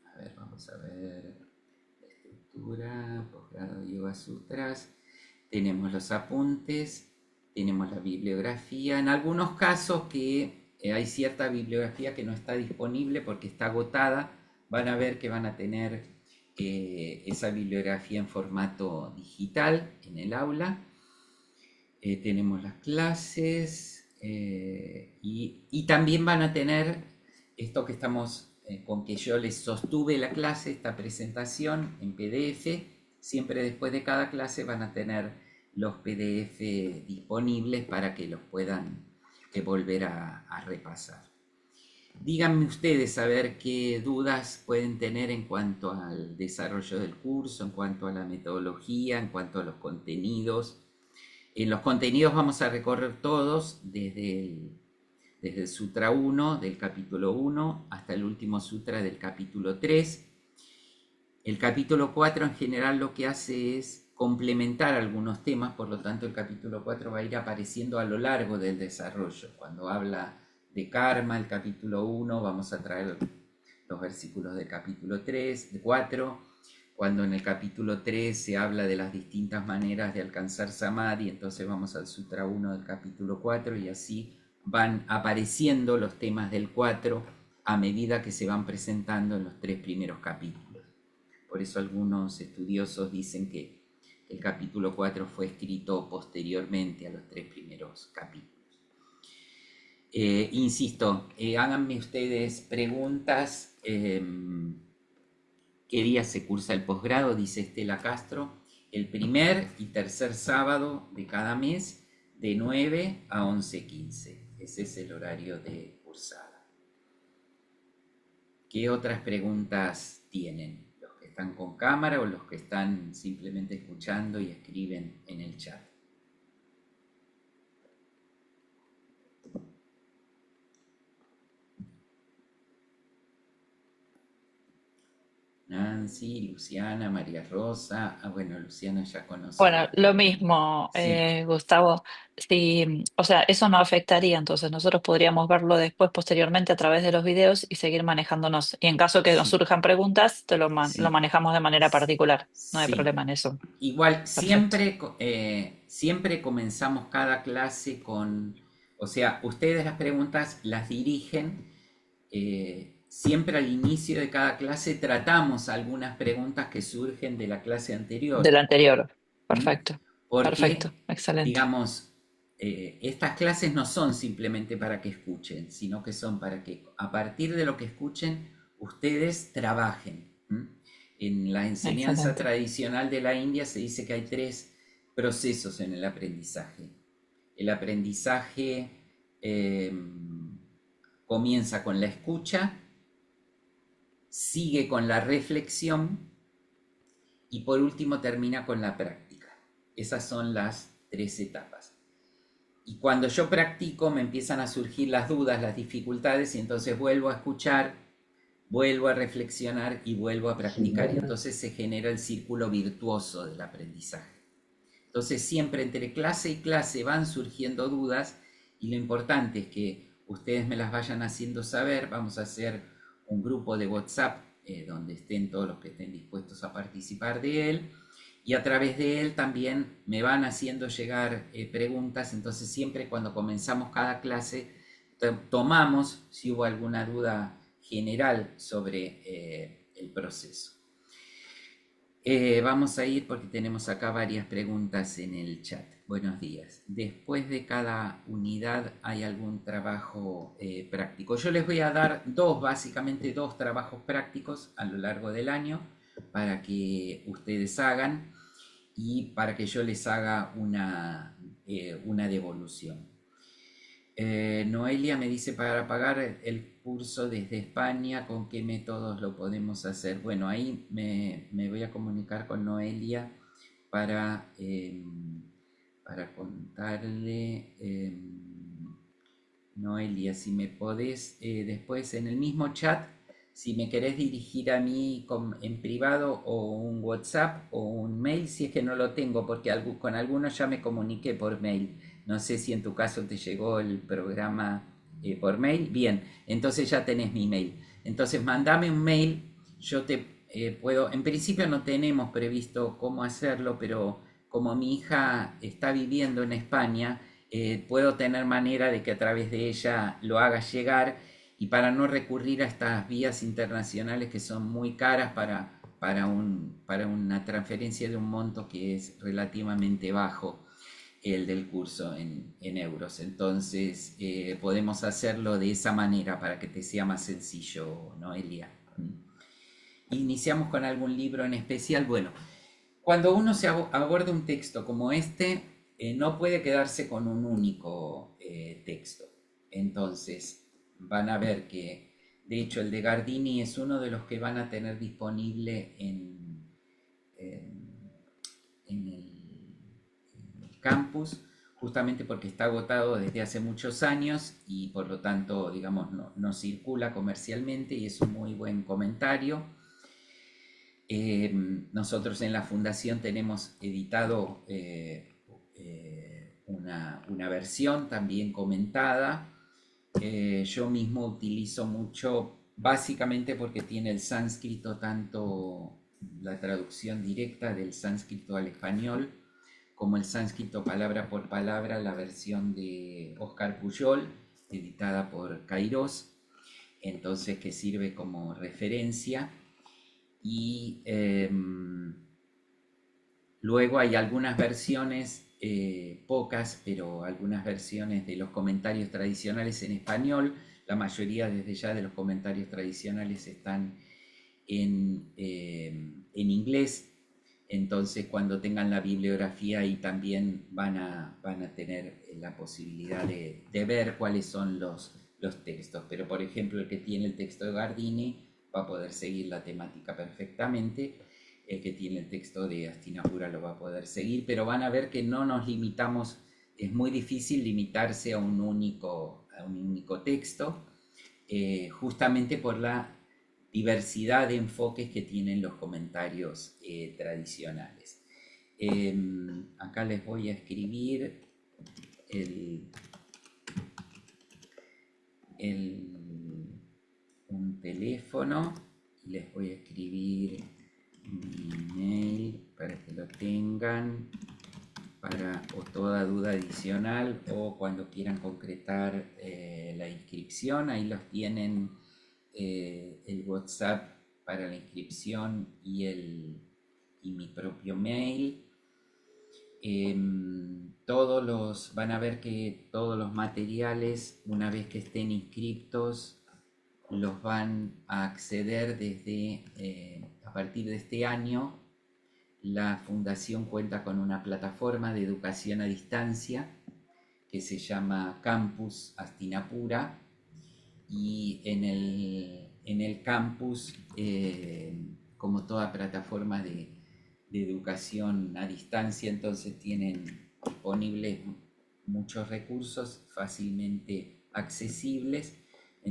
a ver, vamos a ver la estructura, posgrado de Yoga Sutras. Tenemos los apuntes, tenemos la bibliografía. En algunos casos que hay cierta bibliografía que no está disponible porque está agotada, van a ver que van a tener esa bibliografía en formato digital en el aula. Tenemos las clases y también van a tener esto que estamos, con que yo les sostuve la clase, esta presentación en PDF. Siempre después de cada clase van a tener los PDF disponibles para que los puedan volver a repasar. Díganme ustedes a ver qué dudas pueden tener en cuanto al desarrollo del curso, en cuanto a la metodología, en cuanto a los contenidos. En los contenidos vamos a recorrer todos desde el Sutra 1 del capítulo 1 hasta el último Sutra del capítulo 3. El capítulo 4 en general lo que hace es complementar algunos temas, por lo tanto el capítulo 4 va a ir apareciendo a lo largo del desarrollo. Cuando habla de karma, el capítulo 1, vamos a traer los versículos del capítulo 3, de 4. Cuando en el capítulo 3 se habla de las distintas maneras de alcanzar Samadhi, entonces vamos al Sutra 1 del capítulo 4 y así van apareciendo los temas del 4 a medida que se van presentando en los 3 primeros capítulos. Por eso algunos estudiosos dicen que el capítulo 4 fue escrito posteriormente a los 3 primeros capítulos. Insisto, háganme ustedes preguntas. ¿Qué día se cursa el posgrado? Dice Estela Castro. El primer y tercer sábado de cada mes, de 9 a 11:15. Ese es el horario de cursada. ¿Qué otras preguntas tienen? ¿Los que están con cámara o los que están simplemente escuchando y escriben en el chat? Nancy, Luciana, María Rosa. Bueno, Luciana ya Bueno, conoce. lo mismo, Sí, Gustavo. Sí, o sea, eso no afectaría, entonces nosotros podríamos verlo después, posteriormente, a través de los videos y seguir manejándonos. Y en caso que nos sí, surjan preguntas, lo sí, manejamos de manera particular. No hay sí. problema en eso. Igual, Perfecto. siempre comenzamos cada clase o sea, ustedes las preguntas las dirigen, siempre al inicio de cada clase tratamos algunas preguntas que surgen de la clase anterior. Del anterior. ¿Mm? Perfecto. Perfecto. Porque, Excelente. digamos, estas clases no son simplemente para que escuchen, sino que son para que a partir de lo que escuchen, ustedes trabajen. En la enseñanza Excelente. tradicional de la India se dice que hay 3 procesos en el aprendizaje. El aprendizaje eh, comienza con la escucha, sigue con la reflexión y por último termina con la práctica. Esas son las 3 etapas. Y cuando yo practico me empiezan a surgir las dudas, las dificultades y entonces vuelvo a escuchar vuelvo a reflexionar y vuelvo a practicar. Y entonces se genera el círculo virtuoso del aprendizaje. Entonces siempre entre clase y clase van surgiendo dudas y lo importante es que ustedes me las vayan haciendo saber. Vamos a hacer un grupo de WhatsApp donde estén todos los que estén dispuestos a participar de él. Y a través de él también me van haciendo llegar preguntas. Entonces siempre cuando comenzamos cada clase tomamos si hubo alguna duda general sobre el proceso. Vamos a ir porque tenemos acá varias preguntas en el chat. Buenos días. Después de cada unidad hay algún trabajo práctico. Yo les voy a dar básicamente dos trabajos prácticos a lo largo del año para que ustedes hagan y para que yo les haga una devolución. Noelia me dice, para pagar el curso desde España, ¿con qué métodos lo podemos hacer? Bueno, ahí me voy a comunicar con Noelia para contarle. Noelia, si me podés después en el mismo chat, si me querés dirigir a mí en privado o un WhatsApp o un mail, si es que no lo tengo, porque con algunos ya me comuniqué por mail. No sé si en tu caso te llegó el programa por mail. Bien, entonces ya tenés mi mail. Entonces mandame un mail, yo te puedo, en principio no tenemos previsto cómo hacerlo, pero como mi hija está viviendo en España, puedo tener manera de que a través de ella lo haga llegar y para no recurrir a estas vías internacionales que son muy caras para una transferencia de un monto que es relativamente bajo el del curso en euros. Entonces podemos hacerlo de esa manera para que te sea más sencillo, Noelia. Iniciamos con algún libro en especial. Bueno, cuando uno se aborda un texto como este, no puede quedarse con un único texto. Entonces van a ver que, de hecho, el de Gardini es uno de los que van a tener disponible en el campus, justamente porque está agotado desde hace muchos años y por lo tanto, digamos, no circula comercialmente y es un muy buen comentario. Nosotros en la fundación tenemos editado una versión también comentada. Yo mismo utilizo mucho, básicamente porque tiene el sánscrito, tanto la traducción directa del sánscrito al español, como el sánscrito palabra por palabra, la versión de Oscar Pujol, editada por Kairos, entonces que sirve como referencia. Y luego hay algunas versiones, pocas, pero algunas versiones de los comentarios tradicionales en español. La mayoría desde ya de los comentarios tradicionales están en inglés. Entonces cuando tengan la bibliografía ahí también van a tener la posibilidad de ver cuáles son los textos. Pero por ejemplo el que tiene el texto de Gardini va a poder seguir la temática perfectamente. El que tiene el texto de Hastinapura lo va a poder seguir, pero van a ver que no nos limitamos, es muy difícil limitarse a un único texto, justamente por la diversidad de enfoques que tienen los comentarios tradicionales. Acá les voy a escribir un teléfono y les voy a escribir mi email para que lo tengan o toda duda adicional o cuando quieran concretar la inscripción. Ahí los tienen, el WhatsApp para la inscripción y mi propio mail. Van a ver que todos los materiales, una vez que estén inscriptos, los van a acceder a partir de este año. La fundación cuenta con una plataforma de educación a distancia que se llama Campus Hastinapura, y en el campus, como toda plataforma de educación a distancia, entonces tienen disponibles muchos recursos fácilmente accesibles.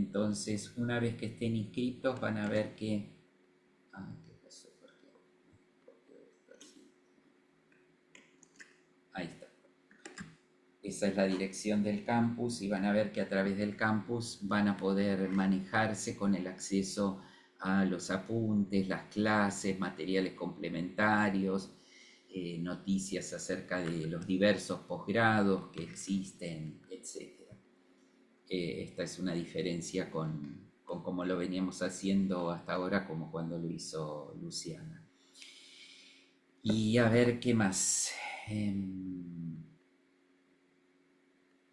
Entonces, una vez que estén inscritos, van a ver que... ¿qué pasó? ¿Por qué esto así? Ahí está. Esa es la dirección del campus y van a ver que a través del campus van a poder manejarse con el acceso a los apuntes, las clases, materiales complementarios, noticias acerca de los diversos posgrados que existen, etc. Esta es una diferencia con cómo lo veníamos haciendo hasta ahora, como cuando lo hizo Luciana. Y a ver qué más.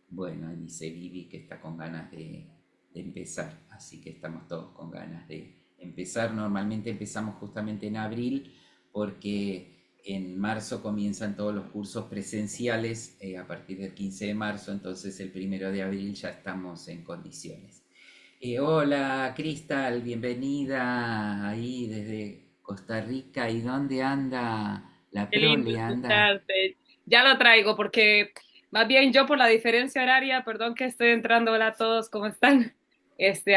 Bueno, dice Vivi que está con ganas de empezar, así que estamos todos con ganas de empezar. Normalmente empezamos justamente en abril porque en marzo comienzan todos los cursos presenciales a partir del 15 de marzo, entonces el 1 de abril ya estamos en condiciones. Hola Cristal, bienvenida ahí desde Costa Rica. ¿Y dónde anda la Qué lindo prole? Anda. escucharte. Ya lo traigo porque más bien yo por la diferencia horaria, perdón que estoy entrando, hola a todos, ¿cómo están?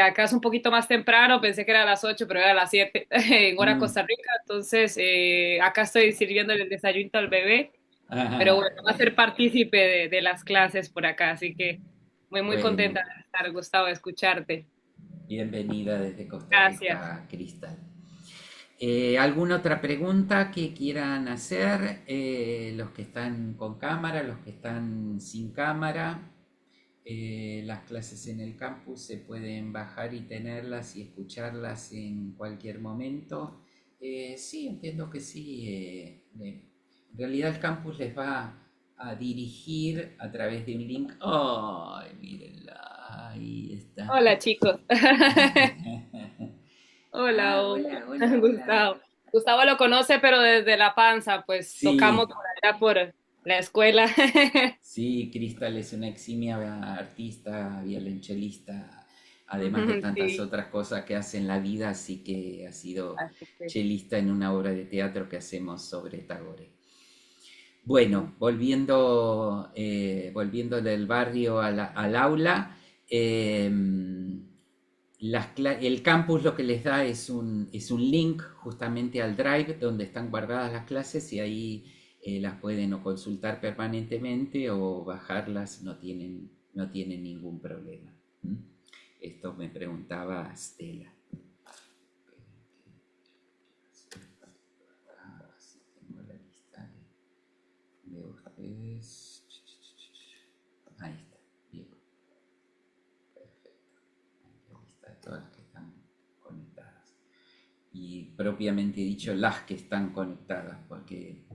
Acá es un poquito más temprano, pensé que era a las 8, pero era a las 7 en hora Mm. Costa Rica, entonces acá estoy sirviendo el desayuno al bebé, pero Ajá. bueno, va a ser partícipe de las clases por acá, así que muy Bueno. contenta de estar, Gustavo, de escucharte. Bienvenida desde Costa Gracias. Rica, Cristal. ¿Alguna otra pregunta que quieran hacer? Los que están con cámara, los que están sin cámara. Las clases en el campus se pueden bajar y tenerlas y escucharlas en cualquier momento. Sí, entiendo que sí. En realidad el campus les va a dirigir a través de un link. ¡Ay, mírenla! Ahí está. Hola, chicos. Hola, Hola, hola, hola, hola. Gustavo. Gustavo lo conoce, pero desde la panza, pues tocamos Sí, por allá por la escuela. sí, Cristal es una eximia artista, violonchelista, además de tantas Sí, otras cosas que hace en la vida, así que ha sido así que chelista en una obra de teatro que hacemos sobre Tagore. Bueno, volviendo del barrio al aula, eh, el campus lo que les da es un link justamente al Drive donde están guardadas las clases y ahí las pueden o consultar permanentemente o bajarlas, no tienen ningún problema. ¿Mm? Esto me preguntaba Stella. Así tengo la lista de ustedes. Ahí está, bien, perfecto. Ahí está todas las que están conectadas. Y propiamente dicho, las que están conectadas, porque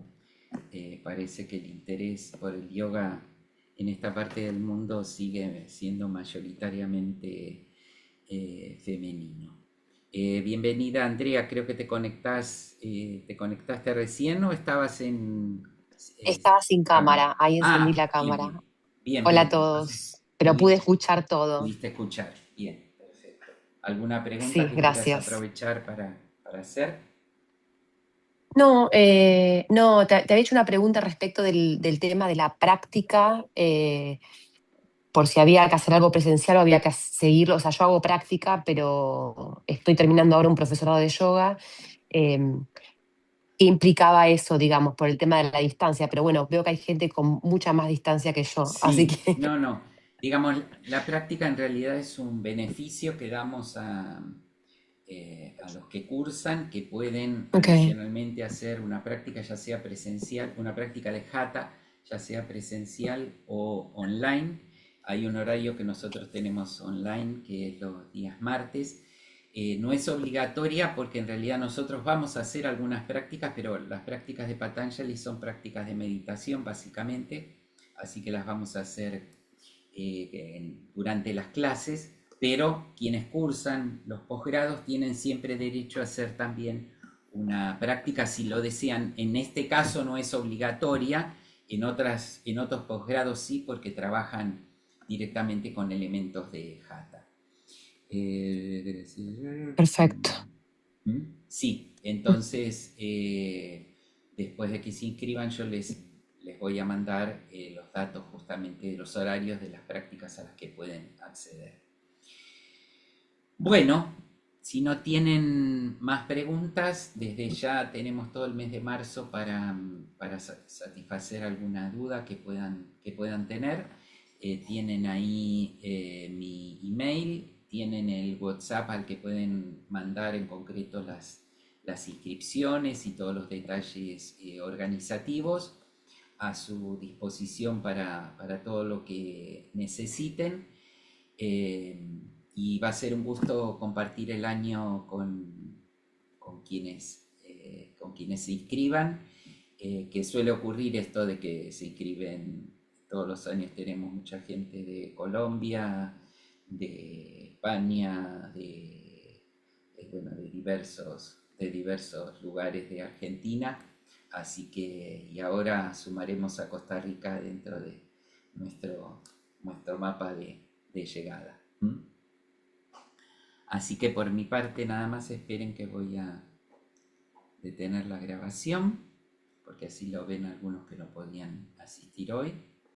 parece que el interés por el yoga en esta parte del mundo sigue siendo mayoritariamente femenino. Bienvenida Andrea, creo que te conectaste recién o estabas en Estaba sin cámara. cámara, ahí encendí la Bien, cámara. bien, bien, Hola a bien. Entonces, todos, pero pude escuchar todo. pudiste escuchar. Bien, perfecto. ¿Alguna pregunta Sí, que quieras gracias. aprovechar para hacer? No, no, te había hecho una pregunta respecto del tema de la práctica, por si había que hacer algo presencial o había que seguirlo. O sea, yo hago práctica, pero estoy terminando ahora un profesorado de yoga. eh, ¿Qué implicaba eso, digamos, por el tema de la distancia? Pero bueno, veo que hay gente con mucha más distancia que yo, así Sí, que, no, no. Digamos, la práctica en realidad es un beneficio que damos a los que cursan, que pueden ok, adicionalmente hacer una práctica, ya sea presencial, una práctica de Hatha, ya sea presencial o online. Hay un horario que nosotros tenemos online, que es los días martes. No es obligatoria porque en realidad nosotros vamos a hacer algunas prácticas, pero las prácticas de Patanjali son prácticas de meditación básicamente, así que las vamos a hacer durante las clases, pero quienes cursan los posgrados tienen siempre derecho a hacer también una práctica si lo desean. En este caso no es obligatoria, en otros posgrados sí, porque trabajan directamente con elementos de Hatha. perfecto. Sí, entonces después de que se inscriban yo les voy a mandar los datos justamente de los horarios de las prácticas a las que pueden acceder. Bueno, si no tienen más preguntas, desde ya tenemos todo el mes de marzo para satisfacer alguna duda que puedan tener. Tienen ahí mi email, tienen el WhatsApp al que pueden mandar en concreto las inscripciones y todos los detalles organizativos a su disposición para todo lo que necesiten. Y va a ser un gusto compartir el año con quienes se inscriban, que suele ocurrir esto de que se inscriben todos los años. Tenemos mucha gente de Colombia, de España, bueno, de diversos lugares de Argentina, así que, y ahora sumaremos a Costa Rica dentro de nuestro mapa de llegada. Así que por mi parte nada más, esperen que voy a detener la grabación, porque así lo ven algunos que no podían asistir hoy.